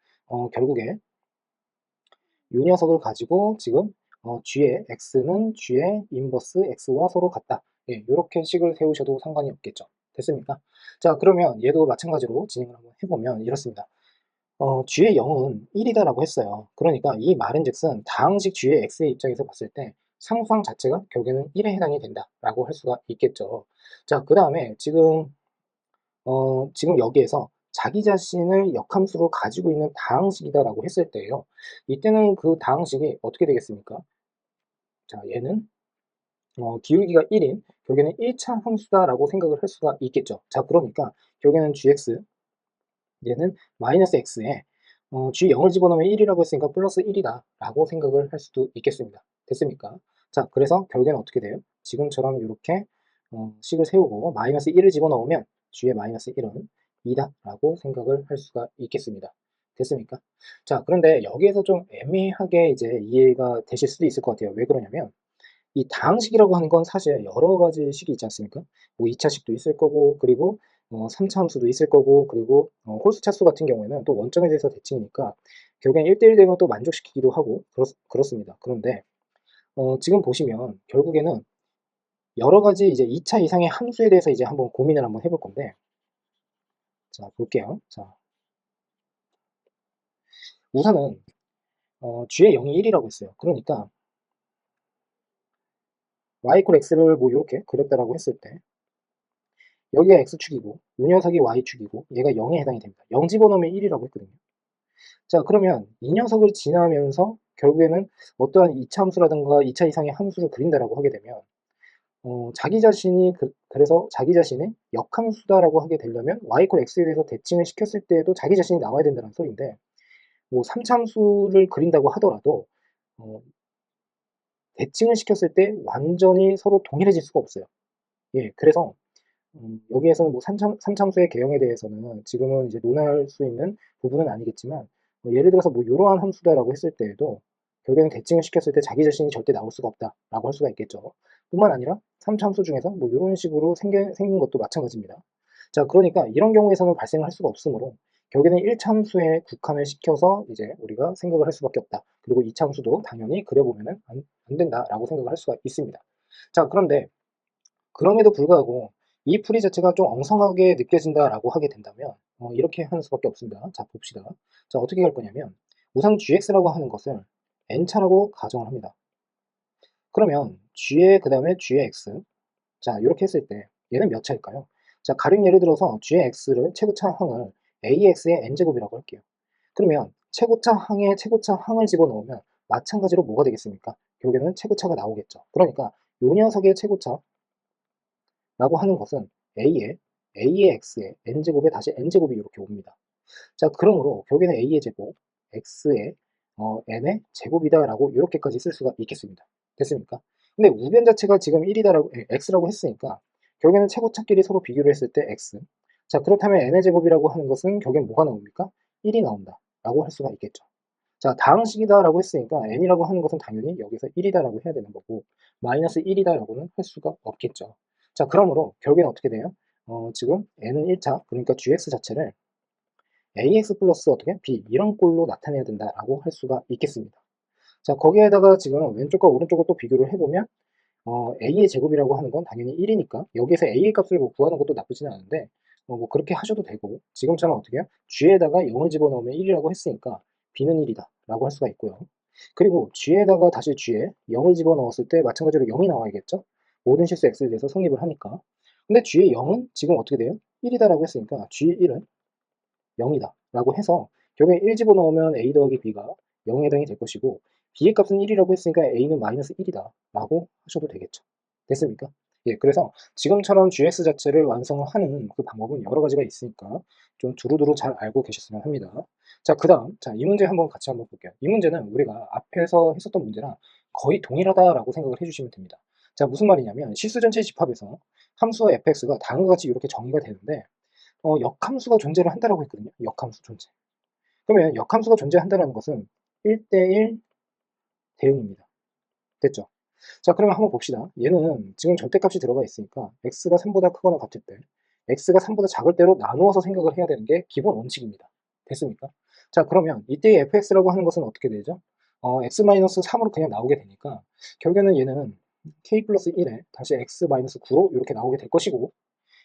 Speaker 1: 결국에 이 녀석을 가지고 지금 g의 x는 g의 인버스 x와 서로 같다. 예, 이렇게 식을 세우셔도 상관이 없겠죠. 됐습니까? 자, 그러면 얘도 마찬가지로 진행을 한번 해보면 이렇습니다. g의 0은 1이다라고 했어요. 그러니까 이 말은즉슨 다항식 g의 x의 입장에서 봤을 때 상수항 자체가 결국에는 1에 해당이 된다라고 할 수가 있겠죠. 자, 그 다음에 지금 여기에서 자기 자신을 역함수로 가지고 있는 다항식이다라고 했을 때요. 이때는 그 다항식이 어떻게 되겠습니까? 자, 얘는 기울기가 1인 결국에는 1차 함수다라고 생각을 할 수가 있겠죠. 자, 그러니까 결국에는 gx 얘는 마이너스 x에 g 0을 집어넣으면 1이라고 했으니까 플러스 1이다 라고 생각을 할 수도 있겠습니다. 됐습니까? 자, 그래서 결국에는 어떻게 돼요? 지금처럼 이렇게 식을 세우고 마이너스 1을 집어넣으면 g의 마이너스 1은 2다 라고 생각을 할 수가 있겠습니다. 됐습니까? 자, 그런데 여기에서 좀 애매하게 이제 이해가 되실 수도 있을 것 같아요. 왜 그러냐면 이 다항식이라고 하는 건 사실 여러 가지 식이 있지 않습니까? 뭐 2차식도 있을 거고, 그리고 3차 함수도 있을 거고, 그리고 홀수 차수 같은 경우에는 또 원점에 대해서 대칭이니까 결국엔 1대1 대응을 또 만족시키기도 하고 그렇습니다. 그런데 지금 보시면 결국에는 여러 가지 이제 2차 이상의 함수에 대해서 이제 한번 고민을 한번 해볼 건데, 자, 볼게요. 자, 우선은 g의 0이 1이라고 했어요. 그러니까 y = x를 뭐 이렇게 그렸다라고 했을 때 여기가 x축이고 이 녀석이 y축이고 얘가 0에 해당이 됩니다. 0 집어넣으면 1이라고 했거든요. 자, 그러면 이 녀석을 지나면서 결국에는 어떠한 2차 함수라든가 2차 이상의 함수를 그린다라고 하게 되면 자기 자신이 그래서 자기 자신의 역함수다라고 하게 되려면 y = x에 대해서 대칭을 시켰을 때에도 자기 자신이 나와야 된다는 소리인데 뭐 3차 함수를 그린다고 하더라도 어, 대칭을 시켰을 때 완전히 서로 동일해질 수가 없어요. 예, 그래서 여기에서는 뭐 삼참수의 개형에 대해서는 지금은 이제 논할 수 있는 부분은 아니겠지만 예를 들어서 뭐 이러한 함수다라고 했을 때에도 결국에는 대칭을 시켰을 때 자기 자신이 절대 나올 수가 없다라고 할 수가 있겠죠. 뿐만 아니라 삼참수 중에서 뭐 이런 식으로 생긴 것도 마찬가지입니다. 자, 그러니까 이런 경우에서는 발생을 할 수가 없으므로 결국에는 1참수에 국한을 시켜서 이제 우리가 생각을 할 수밖에 없다. 그리고 2참수도 당연히 그려보면은 안 된다라고 생각을 할 수가 있습니다. 자, 그런데 그럼에도 불구하고 이 풀이 자체가 좀 엉성하게 느껴진다라고 하게 된다면 이렇게 하는 수밖에 없습니다. 자, 봅시다. 자, 어떻게 할 거냐면 우선 gx라고 하는 것을 n차라고 가정을 합니다. 그러면 g의 그 다음에 g의 x, 자, 이렇게 했을 때 얘는 몇 차일까요? 자, 가령 예를 들어서 g의 x를 최고차 항을 ax의 n제곱이라고 할게요. 그러면 최고차 항에 최고차 항을 집어넣으면 마찬가지로 뭐가 되겠습니까? 결국에는 최고차가 나오겠죠. 그러니까 요 녀석의 최고차 라고 하는 것은 a의 x에 n제곱에 다시 n제곱이 이렇게 옵니다. 자, 그러므로 결국에는 a의 제곱, x의 n의 제곱이다라고 이렇게까지 쓸 수가 있겠습니다. 됐습니까? 근데 우변 자체가 지금 1이다라고 x라고 했으니까 결국에는 최고차끼리 서로 비교를 했을 때 x. 자, 그렇다면 n의 제곱이라고 하는 것은 결국엔 뭐가 나옵니까? 1이 나온다라고 할 수가 있겠죠. 자, 다항식이다라고 했으니까 n이라고 하는 것은 당연히 여기서 1이다라고 해야 되는 거고 마이너스 1이다라고는 할 수가 없겠죠. 자, 그러므로 결국엔 어떻게 돼요? 지금 n은 1차, 그러니까 gx 자체를 ax 플러스 어떻게 b 이런 꼴로 나타내야 된다라고 할 수가 있겠습니다. 자, 거기에다가 지금 왼쪽과 오른쪽을 또 비교를 해보면 a의 제곱이라고 하는 건 당연히 1이니까 여기에서 a의 값을 뭐 구하는 것도 나쁘지는 않은데 뭐 그렇게 하셔도 되고 지금처럼 어떻게 해요? g에다가 0을 집어넣으면 1이라고 했으니까 b는 1이다 라고 할 수가 있고요. 그리고 g에다가 다시 g에 0을 집어넣었을 때 마찬가지로 0이 나와야겠죠? 모든 실수 x에 대해서 성립을 하니까 근데 G의 0은 지금 어떻게 돼요? 1이다 라고 했으니까 G1은 0이다 라고 해서 결국에 1 집어넣으면 A 더하기 B가 0에 해당이 될 것이고 B의 값은 1이라고 했으니까 A는 마이너스 1이다 라고 하셔도 되겠죠. 됐습니까? 예, 그래서 지금처럼 GX 자체를 완성을 하는 그 방법은 여러 가지가 있으니까 좀 두루두루 잘 알고 계셨으면 합니다. 자, 그 다음, 자, 이 문제 같이 한번 볼게요. 이 문제는 우리가 앞에서 했었던 문제랑 거의 동일하다라고 생각을 해주시면 됩니다. 자, 무슨 말이냐면 실수 전체 집합에서 함수와 fx가 다음과 같이 이렇게 정의가 되는데 역함수가 존재를 한다라고 했거든요. 역함수 존재. 그러면 역함수가 존재한다는 것은 1대1 대응입니다. 됐죠? 자, 그러면 한번 봅시다. 얘는 지금 절대값이 들어가 있으니까 x가 3보다 크거나 같을 때 x가 3보다 작을 때로 나누어서 생각을 해야 되는 게 기본 원칙입니다. 됐습니까? 자, 그러면 이때의 fx라고 하는 것은 어떻게 되죠? x-3으로 그냥 나오게 되니까 결국에는 얘는 k 플러스 1에 다시 x-9로 이렇게 나오게 될 것이고,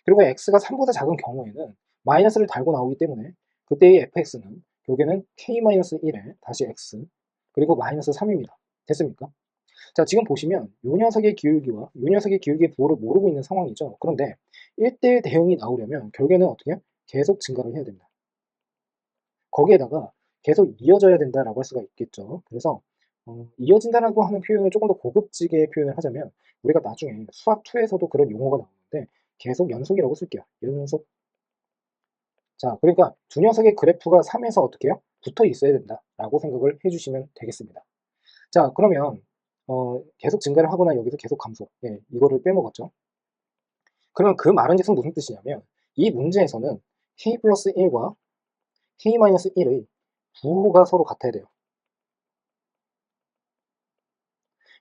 Speaker 1: 그리고 x가 3보다 작은 경우에는 마이너스를 달고 나오기 때문에 그때의 fx는 결국에는 k-1에 다시 x 그리고 마이너스 3입니다. 됐습니까? 자, 지금 보시면 요 녀석의 기울기와 요 녀석의 기울기의 부호를 모르고 있는 상황이죠. 그런데 1대1 대응이 나오려면 결국에는 어떻게 해요? 계속 증가를 해야 됩니다. 거기에다가 계속 이어져야 된다라고 할 수가 있겠죠. 그래서 이어진다라고 하는 표현을 조금 더 고급지게 표현을 하자면 우리가 나중에 수학 2에서도 그런 용어가 나오는데 계속 연속이라고 쓸게요. 연속. 자, 그러니까 두 녀석의 그래프가 3에서 어떻게 해요? 붙어 있어야 된다라고 생각을 해주시면 되겠습니다. 자, 그러면 계속 증가를 하거나 여기서 계속 감소. 예, 이거를 빼먹었죠. 그러면 그 말은즉슨 무슨 뜻이냐면 이 문제에서는 k 플러스 1과 k 마이너스 1의 부호가 서로 같아야 돼요.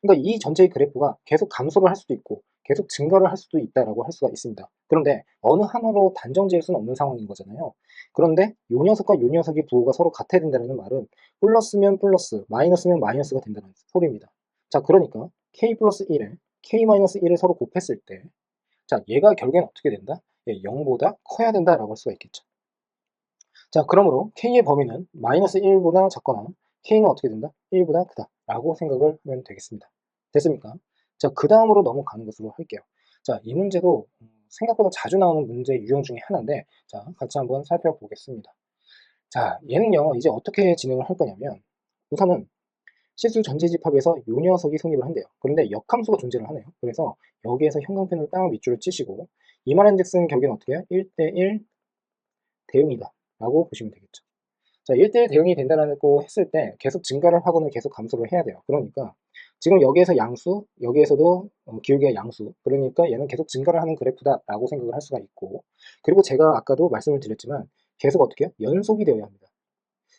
Speaker 1: 그러니까 이 전체의 그래프가 계속 감소를 할 수도 있고 계속 증가를 할 수도 있다라고 할 수가 있습니다. 그런데 어느 하나로 단정 지을 수는 없는 상황인 거잖아요. 그런데 요 녀석과 요 녀석의 부호가 서로 같아야 된다는 말은 플러스면 플러스, 마이너스면 마이너스가 된다는 소리입니다. 자, 그러니까 k 플러스 1에 k 마이너스 1을 서로 곱했을 때, 자, 얘가 결국엔 어떻게 된다? 예, 0보다 커야 된다라고 할 수가 있겠죠. 자, 그러므로 k의 범위는 마이너스 1보다 작거나 k는 어떻게 된다? 1보다 크다 라고 생각을 하면 되겠습니다. 됐습니까? 자, 그 다음으로 넘어가는 것으로 할게요. 자, 이 문제도 생각보다 자주 나오는 문제 유형 중에 하나인데, 자, 같이 한번 살펴보겠습니다. 자, 얘는요, 이제 어떻게 진행을 할 거냐면, 우선은 실수 전체 집합에서 요 녀석이 성립을 한대요. 그런데 역함수가 존재를 하네요. 그래서 여기에서 형광펜으로 딱 밑줄을 치시고, 이 말인즉슨 결국엔 어떻게 해요? 1대1 대응이다 라고 보시면 되겠죠. 자, 1대1 대응이 된다고 했을 때 계속 증가를 하거나 계속 감소를 해야 돼요. 그러니까 지금 여기에서 양수, 여기에서도 기울기가 양수, 그러니까 얘는 계속 증가를 하는 그래프다라고 생각을 할 수가 있고, 그리고 제가 아까도 말씀을 드렸지만 계속 어떻게 해요? 연속이 되어야 합니다.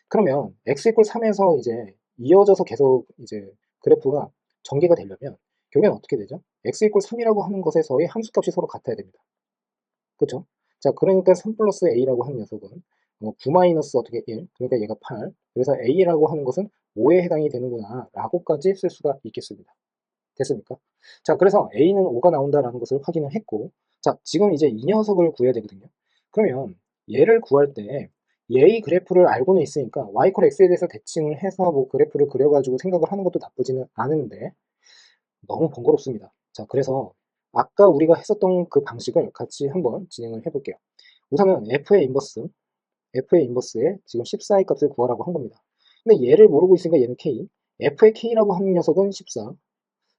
Speaker 1: 그러면 x 이퀄 3에서 이제 이어져서 계속 이제 그래프가 전개가 되려면 결국엔 어떻게 되죠? x 이퀄 3이라고 하는 것에서의 함수값이 서로 같아야 됩니다. 그렇죠? 자, 그러니까 3 플러스 a라고 하는 녀석은 9 마이너스 어떻게 1, 그러니까 얘가 8, 그래서 a라고 하는 것은 5에 해당이 되는구나 라고까지 쓸 수가 있겠습니다. 됐습니까? 자, 그래서 a는 5가 나온다라는 것을 확인을 했고, 자, 지금 이제 이 녀석을 구해야 되거든요. 그러면 얘를 구할 때 얘의 그래프를 알고는 있으니까 y 콜 x에 대해서 대칭을 해서 뭐 그래프를 그려가지고 생각을 하는 것도 나쁘지는 않은데 너무 번거롭습니다. 자, 그래서 아까 우리가 했었던 그 방식을 같이 한번 진행을 해볼게요. 우선은 f의 인버스에 지금 14의 값을 구하라고 한 겁니다. 근데 얘를 모르고 있으니까 얘는 k, f의 k라고 하는 녀석은 14.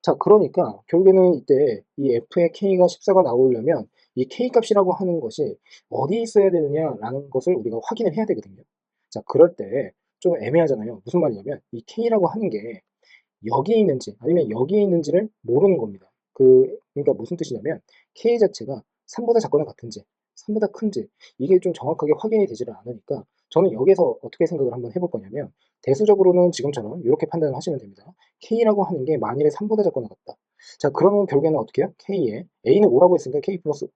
Speaker 1: 자, 그러니까 결국에는 이때 이 f의 k가 14가 나오려면 이 k 값이라고 하는 것이 어디에 있어야 되느냐라는 것을 우리가 확인을 해야 되거든요. 자, 그럴 때 좀 애매하잖아요. 무슨 말이냐면 이 k라고 하는 게 여기에 있는지 아니면 여기에 있는지를 모르는 겁니다. 그러니까 무슨 뜻이냐면 k 자체가 3보다 작거나 같은지 3보다 큰지 이게 좀 정확하게 확인이 되지를 않으니까 저는 여기서 어떻게 생각을 한번 해볼 거냐면 대수적으로는 지금처럼 이렇게 판단을 하시면 됩니다. k라고 하는 게 만일에 3보다 작거나 같다. 자, 그러면 결국에는 어떻게 해요? k에 a는 5라고 했으니까 k 플러스 5,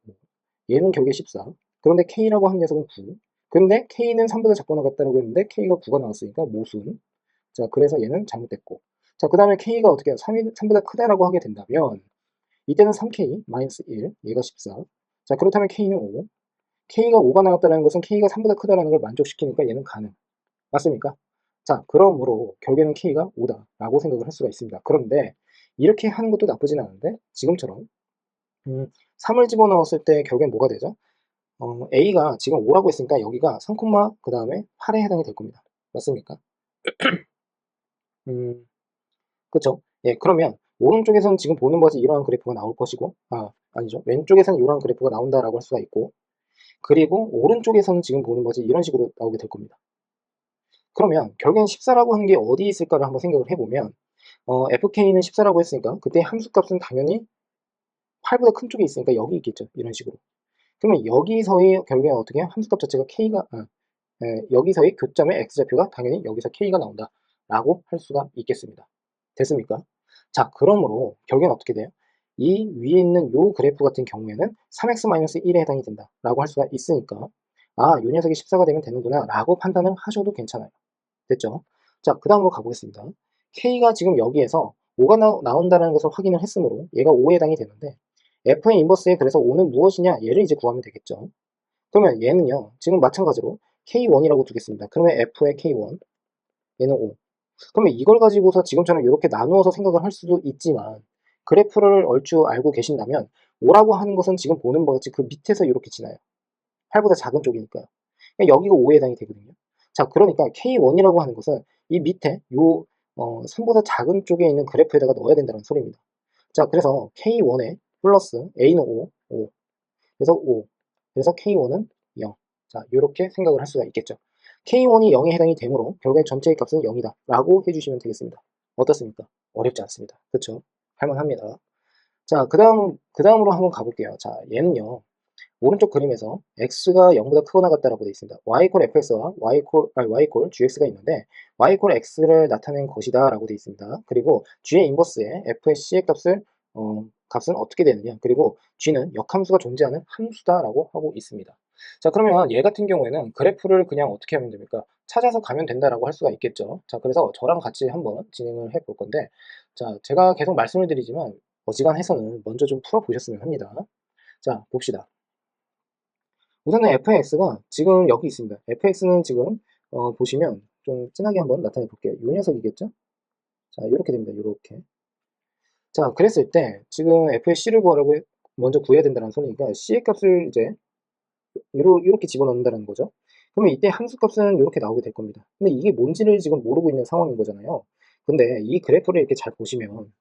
Speaker 1: 얘는 결국에 14. 그런데 k라고 하는 녀석은 9. 근데 k는 3보다 작거나 같다고 했는데 k가 9가 나왔으니까 모순. 자, 그래서 얘는 잘못됐고. 자, 그 다음에 k가 어떻게 해요? 3보다 크다라고 하게 된다면 이때는 3k 마이너스 1, 얘가 14. 자, 그렇다면 k는 5. k가 5가 나왔다는 것은 k가 3보다 크다라는 걸 만족시키니까 얘는 가능. 맞습니까? 자, 그러므로 결국에는 k가 5다라고 생각을 할 수가 있습니다. 그런데 이렇게 하는 것도 나쁘진 않은데 지금처럼 3을 집어넣었을 때 결국엔 뭐가 되죠? A가 지금 5라고 했으니까 여기가 3, 그 다음에 8에 해당이 될 겁니다. 맞습니까? 음, 그쵸? 예, 그러면 오른쪽에서는 지금 보는 것이 이러한 그래프가 나올 것이고, 아니죠. 왼쪽에서는 이러한 그래프가 나온다라고 할 수가 있고, 그리고 오른쪽에서는 지금 보는 것이 이런 식으로 나오게 될 겁니다. 그러면 결국엔 14라고 하는 게 어디 있을까를 한번 생각을 해보면, fk는 14라고 했으니까 그때 함수값은 당연히 8보다 큰 쪽에 있으니까 여기 있겠죠. 이런 식으로. 그러면 여기서의 결국엔 어떻게 함수값 자체가 k가 여기서의 교점의 x좌표가 당연히 여기서 k가 나온다 라고 할 수가 있겠습니다. 됐습니까? 자, 그러므로 결국엔 어떻게 돼요? 이 위에 있는 요 그래프 같은 경우에는 3x-1에 해당이 된다 라고 할 수가 있으니까 요 녀석이 14가 되면 되는구나 라고 판단을 하셔도 괜찮아요. 됐죠? 자, 그 다음으로 가보겠습니다. k가 지금 여기에서 5가 나온다는 것을 확인을 했으므로 얘가 5에 해당이 되는데 f의 인버스에 그래서 5는 무엇이냐 얘를 이제 구하면 되겠죠. 그러면 얘는요 지금 마찬가지로 k1이라고 두겠습니다. 그러면 f의 k1 얘는 5. 그러면 이걸 가지고서 지금처럼 이렇게 나누어서 생각을 할 수도 있지만 그래프를 얼추 알고 계신다면 5라고 하는 것은 지금 보는 것이 그 밑에서 이렇게 지나요. 8보다 작은 쪽이니까요. 여기가 5에 해당이 되거든요. 자, 그러니까 K1이라고 하는 것은 이 밑에 요 3보다 작은 쪽에 있는 그래프에다가 넣어야 된다는 소리입니다. 자, 그래서 K1에 플러스 A는 5. 그래서 5. 그래서 K1은 0. 자, 이렇게 생각을 할 수가 있겠죠. K1이 0에 해당이 되므로 결국에 전체의 값은 0이다 라고 해주시면 되겠습니다. 어떻습니까? 어렵지 않습니다. 그렇죠? 할만합니다. 자, 그 다음으로 한번 가볼게요. 자, 얘는요. 오른쪽 그림에서 x가 0보다 크거나 같다라고 되어 있습니다. y 콜 fx와 y 콜 gx가 있는데 y 콜 x를 나타낸 것이다 라고 되어 있습니다. 그리고 g의 인버스에 f의 c의 값은 어떻게 되느냐, 그리고 g는 역함수가 존재하는 함수다 라고 하고 있습니다. 자, 그러면 얘 같은 경우에는 그래프를 그냥 어떻게 하면 됩니까? 찾아서 가면 된다라고 할 수가 있겠죠. 자, 그래서 저랑 같이 한번 진행을 해 볼 건데, 자, 제가 계속 말씀을 드리지만 어지간해서는 먼저 좀 풀어 보셨으면 합니다. 자, 봅시다. 우선은 fx가 지금 여기 있습니다. fx는 지금 보시면 좀 진하게 한번 나타내 볼게요. 이 녀석이겠죠? 자, 이렇게 됩니다. 이렇게. 자, 그랬을 때 지금 f의 c를 구하라고 먼저 구해야 된다는 소리니까 c의 값을 이제 이렇게 집어넣는다는 거죠. 그러면 이때 함수값은 이렇게 나오게 될 겁니다. 근데 이게 뭔지를 지금 모르고 있는 상황인 거잖아요. 근데 이 그래프를 이렇게 잘 보시면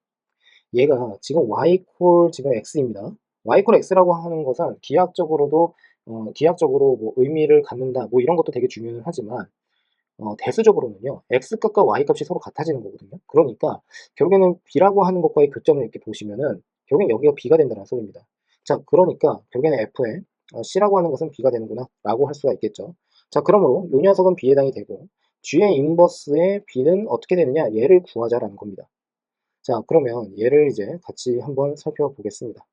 Speaker 1: 얘가 지금 y 콜 지금 x입니다. y 콜 x라고 하는 것은 기하학적으로 뭐 의미를 갖는다 뭐 이런 것도 되게 중요하지만 대수적으로는요 x값과 y값이 서로 같아지는 거거든요. 그러니까 결국에는 b라고 하는 것과의 교점을 이렇게 보시면은 결국엔 여기가 b가 된다는 소리입니다. 자, 그러니까 결국에는 f에 c라고 하는 것은 b가 되는구나 라고 할 수가 있겠죠. 자, 그러므로 이 녀석은 b에 해당이 되고 g의 인버스의 b는 어떻게 되느냐, 얘를 구하자라는 겁니다. 자, 그러면 얘를 이제 같이 한번 살펴보겠습니다.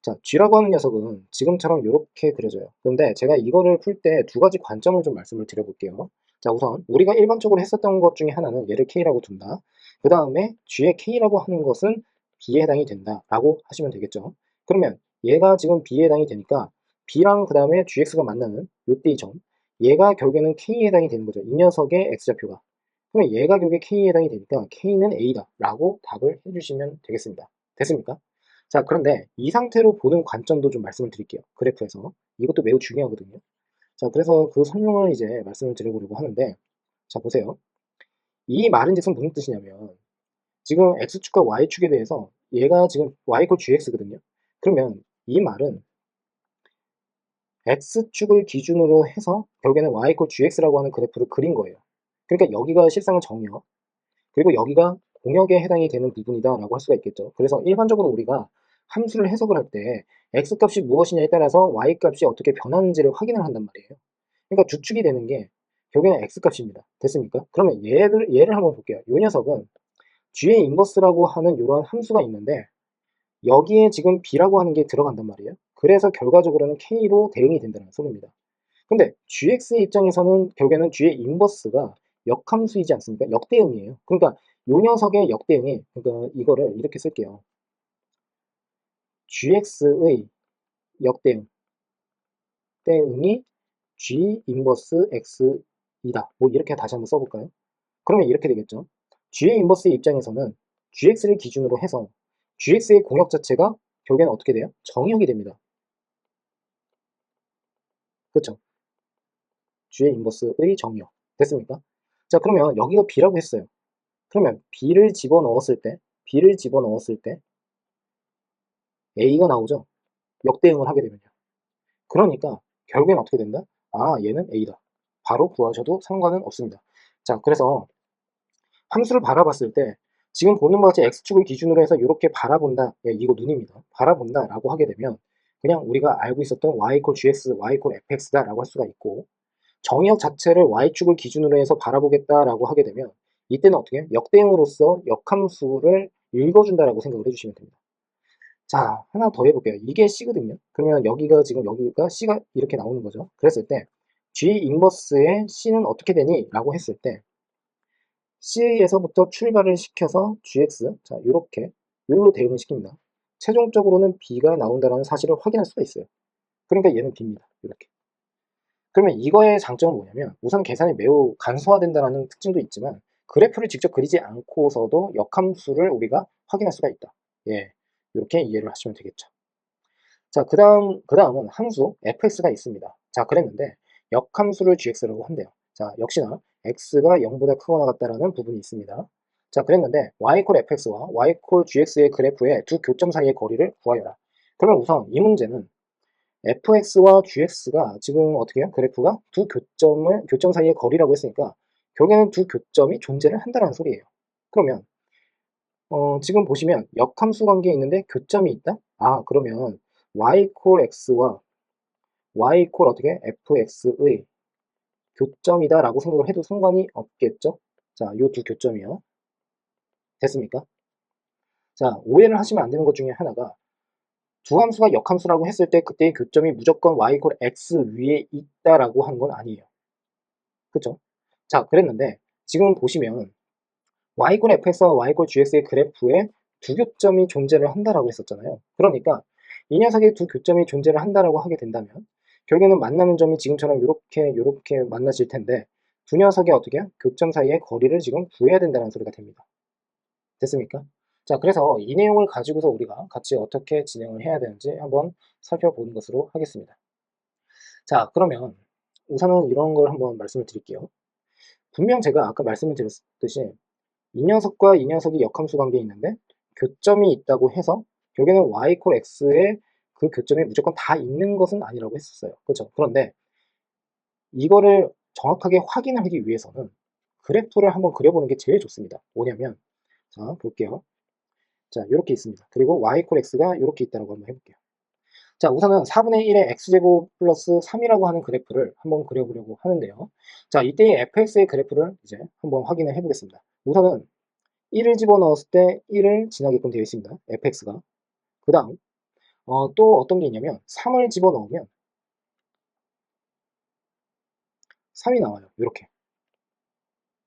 Speaker 1: 자, G라고 하는 녀석은 지금처럼 이렇게 그려져요. 그런데 제가 이거를 풀 때 두 가지 관점을 좀 말씀을 드려볼게요. 자, 우선 우리가 일반적으로 했었던 것 중에 하나는 얘를 K라고 둔다. 그 다음에 G의 K라고 하는 것은 B에 해당이 된다 라고 하시면 되겠죠. 그러면 얘가 지금 B에 해당이 되니까 B랑 그 다음에 GX가 만나는 요때 이 점, 얘가 결국에는 K에 해당이 되는 거죠. 이 녀석의 X좌표가. 그러면 얘가 결국에 K에 해당이 되니까 K는 A다 라고 답을 해주시면 되겠습니다. 됐습니까? 자, 그런데 이 상태로 보는 관점도 좀 말씀을 드릴게요. 그래프에서. 이것도 매우 중요하거든요. 자, 그래서 그 설명을 이제 말씀을 드려보려고 하는데, 자, 보세요. 이 말인즉슨 무슨 뜻이냐면, 지금 X축과 Y축에 대해서 얘가 지금 Y 콜 GX거든요. 그러면 이 말은 X축을 기준으로 해서 결국에는 Y 콜 GX라고 하는 그래프를 그린 거예요. 그러니까 여기가 실상은 정역, 그리고 여기가 공역에 해당이 되는 부분이다라고 할 수가 있겠죠. 그래서 일반적으로 우리가 함수를 해석을 할 때 x값이 무엇이냐에 따라서 y값이 어떻게 변하는지를 확인을 한단 말이에요. 그러니까 주축이 되는 게 결국에는 x값입니다. 됐습니까? 그러면 얘를 한번 볼게요. 이 녀석은 g의 인버스라고 하는 이러한 함수가 있는데 여기에 지금 b라고 하는 게 들어간단 말이에요. 그래서 결과적으로는 k로 대응이 된다는 소리입니다. 근데 gx의 입장에서는 결국에는 g의 인버스가 역함수이지 않습니까? 역대응이에요. 그러니까 요 녀석의 역대응이, 그러니까 이거를 이렇게 쓸게요. gx의 역대응, 대응이 g 인버스 x이다. 뭐 이렇게 다시 한번 써볼까요? 그러면 이렇게 되겠죠. g의 인버스의 입장에서는 gx를 기준으로 해서 gx의 공역 자체가 결국에는 어떻게 돼요? 정역이 됩니다. 그렇죠? G의 인버스의 정역. 됐습니까? 자, 그러면 여기가 B라고 했어요. 그러면 B를 집어넣었을 때 A가 나오죠? 역대응을 하게 되면요. 그러니까 결국엔 어떻게 된다? 아, 얘는 A다. 바로 구하셔도 상관은 없습니다. 자, 그래서 함수를 바라봤을 때 지금 보는 것 같이 x축을 기준으로 해서 이렇게 바라본다. 예, 이거 눈입니다. 바라본다 라고 하게 되면 그냥 우리가 알고 있었던 y = gx, y = fx다 라고 할 수가 있고, 정역 자체를 y축을 기준으로 해서 바라보겠다 라고 하게 되면 이때는 어떻게 해요? 역대응으로서 역함수를 읽어준다라고 생각을 해주시면 됩니다. 자, 하나 더 해볼게요. 이게 C거든요. 그러면 여기가 C가 이렇게 나오는 거죠. 그랬을 때 G 인버스의 C는 어떻게 되니? 라고 했을 때 C에서부터 출발을 시켜서 GX, 자, 요렇게 요로 대응을 시킵니다. 최종적으로는 B가 나온다는 사실을 확인할 수가 있어요. 그러니까 얘는 B입니다. 이렇게. 그러면 이거의 장점은 뭐냐면 우선 계산이 매우 간소화된다는 특징도 있지만 그래프를 직접 그리지 않고서도 역함수를 우리가 확인할 수가 있다. 예, 이렇게 이해를 하시면 되겠죠. 자, 그 다음은 함수 fx가 있습니다. 자, 그랬는데 역함수를 gx라고 한대요. 자, 역시나 x가 0보다 크거나 같다라는 부분이 있습니다. 자, 그랬는데 y = fx와 y = gx의 그래프의 두 교점 사이의 거리를 구하여라. 그러면 우선 이 문제는 fx와 gx가 지금 어떻게 해요? 그래프가 두 교점 사이의 거리라고 했으니까 결국에는 두 교점이 존재를 한다는 소리예요. 그러면 지금 보시면 역함수 관계에 있는데 교점이 있다? 아, 그러면 y = x와 y = 어떻게 fx의 교점이다 라고 생각을 해도 상관이 없겠죠? 자, 요 두 교점이요. 됐습니까? 자, 오해를 하시면 안 되는 것 중에 하나가 두 함수가 역함수라고 했을 때 그때의 교점이 무조건 y = x 위에 있다라고 하는 건 아니에요. 그쵸? 자, 그랬는데 지금 보시면 y = fx와 y = gx의 그래프에 두 교점이 존재를 한다라고 했었잖아요. 그러니까 이 녀석의 두 교점이 존재를 한다라고 하게 된다면 결국에는 만나는 점이 지금처럼 이렇게 만나질 텐데 두 녀석의 어떻게 해요? 교점 사이의 거리를 지금 구해야 된다는 소리가 됩니다. 됐습니까? 자, 그래서 이 내용을 가지고서 우리가 같이 어떻게 진행을 해야 되는지 한번 살펴보는 것으로 하겠습니다. 자, 그러면 우선은 이런 걸 한번 말씀을 드릴게요. 분명 제가 아까 말씀을 드렸듯이 이 녀석과 이 녀석이 역함수 관계에 있는데 교점이 있다고 해서 결국에는 y = x에 그 교점이 무조건 다 있는 것은 아니라고 했었어요. 그렇죠? 그런데 이거를 정확하게 확인하기 위해서는 그래프를 한번 그려보는 게 제일 좋습니다. 뭐냐면 자, 볼게요. 자, 이렇게 있습니다. 그리고 y = x가 이렇게 있다고 한번 해볼게요. 자, 우선은 4분의 1의 x제곱 플러스 3이라고 하는 그래프를 한번 그려보려고 하는데요. 자, 이때의 fx의 그래프를 이제 한번 확인을 해보겠습니다. 우선은 1을 집어넣었을 때 1을 지나게끔 되어 있습니다. fx가. 그 다음 또 어떤 게 있냐면 3을 집어넣으면 3이 나와요. 이렇게.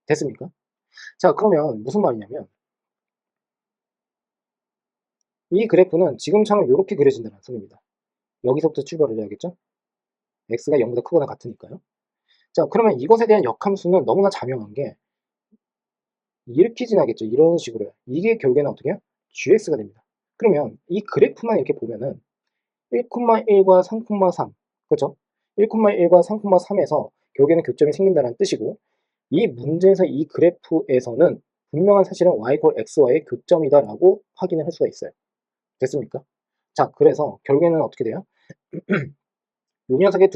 Speaker 1: 됐습니까? 자, 그러면 무슨 말이냐면 이 그래프는 지금처럼 이렇게 그려진다는 소리입니다. 여기서부터 출발을 해야겠죠? x가 0보다 크거나 같으니까요. 자, 그러면 이것에 대한 역함수는 너무나 자명한 게 이렇게 지나겠죠. 이런 식으로. 이게 결국에는 어떻게 해요? gx가 됩니다. 그러면 이 그래프만 이렇게 보면은 1,1과 3,3, 그렇죠? 1,1과 3,3에서 결국에는 교점이 생긴다는 뜻이고 이 문제에서 이 그래프에서는 분명한 사실은 y = x와의 교점이다라고 확인을 할 수가 있어요. 됐습니까? 자, 그래서 결국에는 어떻게 돼요? 이 녀석의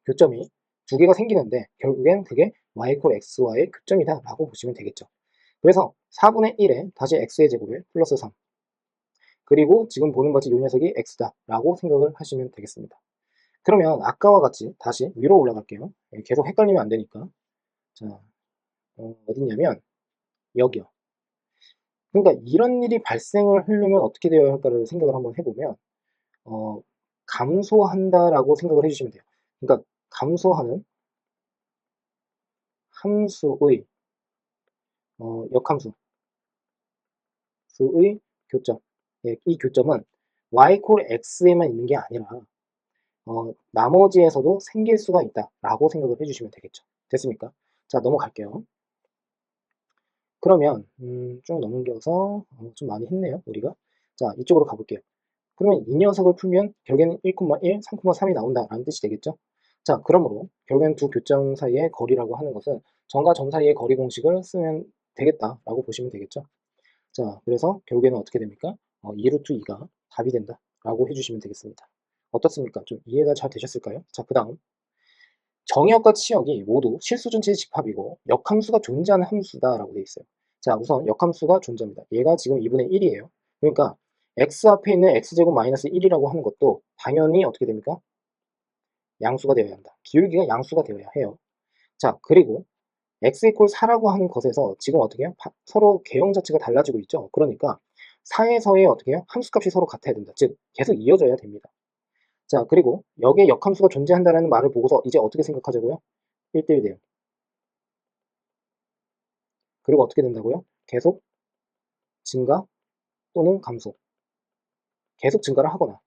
Speaker 1: 교점이 두 개가 생기는데 결국엔 그게 y = x와의 교점이다라고 보시면 되겠죠. 그래서 4분의 1에 다시 x의 제곱을 플러스 3 그리고 지금 보는 것이 이 녀석이 x다 라고 생각을 하시면 되겠습니다. 그러면 아까와 같이 다시 위로 올라갈게요. 계속 헷갈리면 안 되니까. 자, 어딨냐면 여기요. 그러니까 이런 일이 발생을 하려면 어떻게 되어야 할까를 생각을 한번 해보면 어, 감소한다라고 생각을 해주시면 돼요. 그러니까 감소하는 함수의 역함수의 교점. 예, 이 교점은 y = x에만 있는 게 아니라 나머지에서도 생길 수가 있다라고 생각을 해주시면 되겠죠. 됐습니까? 자, 넘어갈게요. 그러면 쭉 넘겨서 좀 많이 했네요, 우리가. 자, 이쪽으로 가볼게요. 그러면 이 녀석을 풀면 결국에는 1,1, 3,3이 나온다라는 뜻이 되겠죠. 자, 그러므로 결국엔 두 교점 사이의 거리라고 하는 것은 점과 점 사이의 거리 공식을 쓰면 되겠다라고 보시면 되겠죠. 자, 그래서 결국에는 어떻게 됩니까? 2루트 2가 답이 된다라고 해주시면 되겠습니다. 어떻습니까? 좀 이해가 잘 되셨을까요? 자, 그 다음 정의역과 치역이 모두 실수전체의 집합이고 역함수가 존재하는 함수다라고 되어 있어요. 자, 우선 역함수가 존재합니다. 얘가 지금 2분의 1이에요. 그러니까 x 앞에 있는 x제곱 마이너스 1이라고 하는 것도 당연히 어떻게 됩니까? 양수가 되어야 한다. 기울기가 양수가 되어야 해요. 자, 그리고 x 이퀄 4라고 하는 것에서 지금 어떻게 해요? 서로 개형 자체가 달라지고 있죠. 그러니까 4에서의 어떻게 해요? 함수값이 서로 같아야 된다. 즉 계속 이어져야 됩니다. 자, 그리고 여기에 역함수가 존재한다는 말을 보고서 이제 어떻게 생각하자고요? 1대1 대응. 그리고 어떻게 된다고요? 계속 증가 또는 감소. 계속 증가를 하거나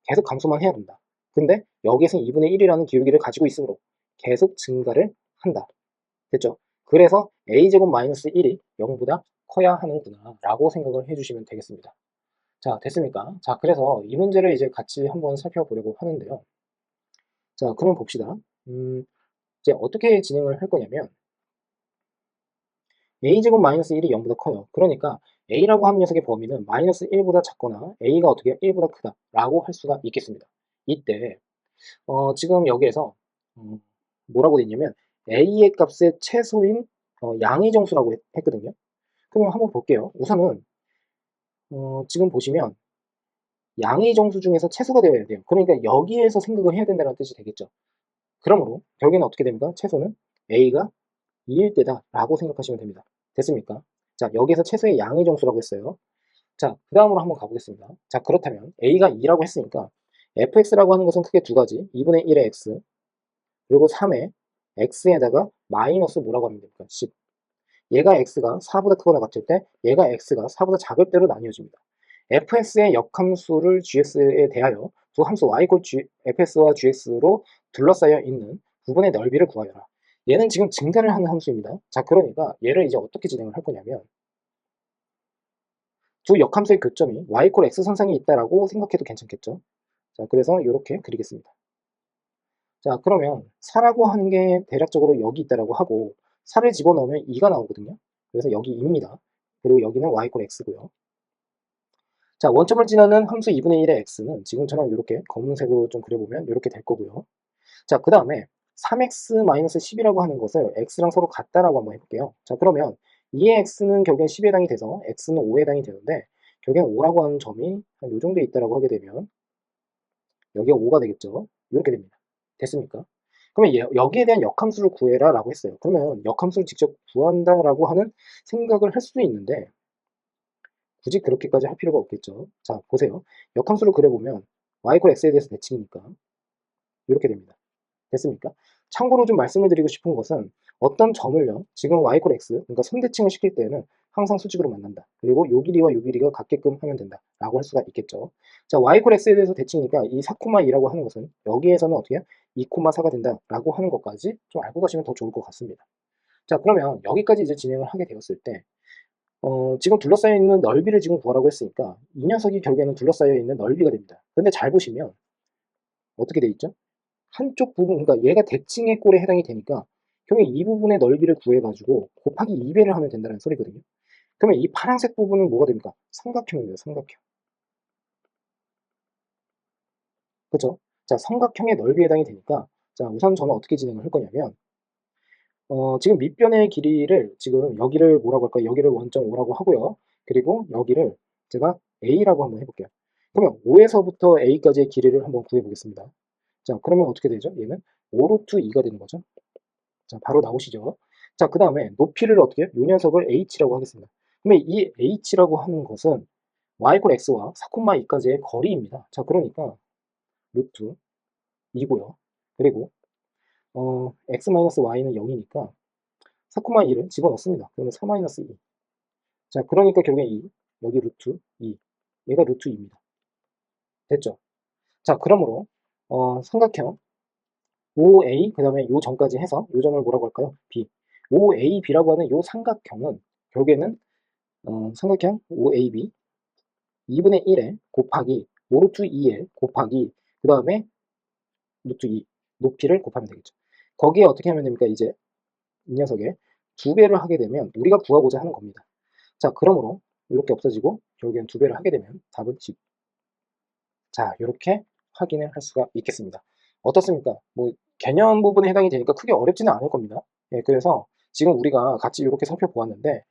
Speaker 1: 계속 감소만 해야 된다. 근데 여기에서 2분의 1이라는 기울기를 가지고 있으므로 계속 증가를 한다. 됐죠? 그래서 a제곱 마이너스 1이 0보다 커야 하는구나 라고 생각을 해주시면 되겠습니다. 자, 됐습니까? 자, 그래서 이 문제를 이제 같이 한번 살펴보려고 하는데요. 자, 그럼 봅시다. 이제 어떻게 진행을 할 거냐면 a제곱 마이너스 1이 0보다 커요. 그러니까 a라고 하는 녀석의 범위는 마이너스 1보다 작거나 a가 어떻게 1보다 크다 라고 할 수가 있겠습니다. 이때 지금 여기에서 뭐라고 돼 있냐면 a의 값의 최소인 양의 정수라고 했거든요. 그럼 한번 볼게요. 우선은 지금 보시면 양의 정수 중에서 최소가 되어야 돼요. 그러니까 여기에서 생각을 해야 된다는 뜻이 되겠죠. 그러므로 결국에는 어떻게 됩니까? 최소는 a가 2일 때다 라고 생각하시면 됩니다. 됐습니까? 자, 여기에서 최소의 양의 정수라고 했어요. 자, 그 다음으로 한번 가보겠습니다. 자, 그렇다면 a가 2라고 했으니까 fx라고 하는 것은 크게 두 가지. 2분의 1의 x 그리고 3의 x에다가 마이너스 뭐라고 하면 됩니까? 10. 얘가 x가 4보다 크거나 같을 때 얘가 x가 4보다 작을 때로 나뉘어집니다. fx의 역함수를 gx에 대하여 두 함수 y fx와 gx로 둘러싸여 있는 부분의 넓이를 구하여라. 얘는 지금 증가를 하는 함수입니다. 자, 그러니까 얘를 이제 어떻게 진행을 할 거냐면 두 역함수의 교점이 y x 선상에 있다라고 생각해도 괜찮겠죠. 자, 그래서 이렇게 그리겠습니다. 자, 그러면 4라고 하는 게 대략적으로 여기 있다라고 하고 4를 집어넣으면 2가 나오거든요. 그래서 여기 2입니다. 그리고 여기는 y x고요. 자, 원점을 지나는 함수 2분의 1의 x는 지금처럼 이렇게 검은색으로 좀 그려보면 이렇게 될 거고요. 자, 그 다음에 3x-10이라고 하는 것을 x랑 서로 같다라고 한번 해볼게요. 자, 그러면 2의 x는 결국엔 10에 해당이 돼서 x는 5에 해당이 되는데 결국엔 5라고 하는 점이 한 요 정도에 있다라고 하게 되면 여기가 5가 되겠죠. 이렇게 됩니다. 됐습니까? 그러면 여기에 대한 역함수를 구해라 라고 했어요. 그러면 역함수를 직접 구한다라고 하는 생각을 할 수도 있는데 굳이 그렇게까지 할 필요가 없겠죠. 자, 보세요. 역함수를 그려보면 y x에 대해서 대칭이니까 이렇게 됩니다. 됐습니까? 참고로 좀 말씀을 드리고 싶은 것은 어떤 점을요, 지금 y x, 그러니까 선대칭을 시킬 때는 항상 수직으로 만난다. 그리고 요 길이와 요 길이가 같게끔 하면 된다. 라고 할 수가 있겠죠. 자, y x에 대해서 대칭이니까 이 4,2라고 하는 것은 여기에서는 어떻게 2,4가 된다. 라고 하는 것까지 좀 알고 가시면 더 좋을 것 같습니다. 자, 그러면 여기까지 이제 진행을 하게 되었을 때 지금 둘러싸여 있는 넓이를 지금 구하라고 했으니까 이 녀석이 결국에는 둘러싸여 있는 넓이가 됩니다. 근데 잘 보시면 어떻게 돼 있죠? 한쪽 부분, 그러니까 얘가 대칭의 꼴에 해당이 되니까 결국 이 부분의 넓이를 구해가지고 곱하기 2배를 하면 된다는 소리거든요. 그러면 이 파란색 부분은 뭐가 됩니까? 삼각형입니다. 삼각형. 그렇죠? 자, 삼각형의 넓이에 해당이 되니까 자, 우선 저는 어떻게 진행을 할 거냐면 지금 밑변의 길이를 지금 여기를 뭐라고 할까요? 여기를 1.5라고 하고요. 그리고 여기를 제가 A라고 한번 해볼게요. 그러면 5에서부터 A까지의 길이를 한번 구해보겠습니다. 자, 그러면 어떻게 되죠? 얘는 5루트 2가 되는 거죠. 자, 바로 나오시죠. 자, 그 다음에 높이를 어떻게 해요? 이 녀석을 h라고 하겠습니다. 그러면 이 h라고 하는 것은 y x와 4,2까지의 거리입니다. 자, 그러니까 루트 2고요. 그리고 x-y는 0이니까 4,2를 집어넣습니다. 그러면 4-2. 자, 그러니까 결국에 2, 여기 루트 2, 얘가 루트 2입니다. 됐죠? 자, 그러므로 삼각형 OA, 그 다음에 요 점까지 해서 요 점을 뭐라고 할까요? B. OAB라고 하는 요 삼각형은 결국에는 삼각형 OAB 2분의 1에 곱하기 5루트 2에 곱하기 그 다음에 루트 2 높이를 곱하면 되겠죠. 거기에 어떻게 하면 됩니까? 이제 이 녀석에 2배를 하게 되면 우리가 구하고자 하는 겁니다. 자, 그러므로 이렇게 없어지고 결국엔 2배를 하게 되면 답은 10. 자, 이렇게 확인을 할 수가 있겠습니다. 어떻습니까? 뭐 개념 부분에 해당이 되니까 크게 어렵지는 않을 겁니다. 예, 그래서 지금 우리가 같이 이렇게 살펴보았는데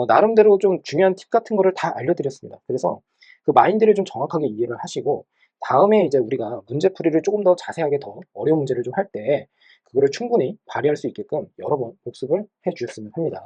Speaker 1: 나름대로 좀 중요한 팁 같은 거를 다 알려드렸습니다. 그래서 그 마인드를 좀 정확하게 이해를 하시고 다음에 이제 우리가 문제풀이를 조금 더 자세하게 더 어려운 문제를 좀 할 때 그거를 충분히 발휘할 수 있게끔 여러 번 복습을 해 주셨으면 합니다.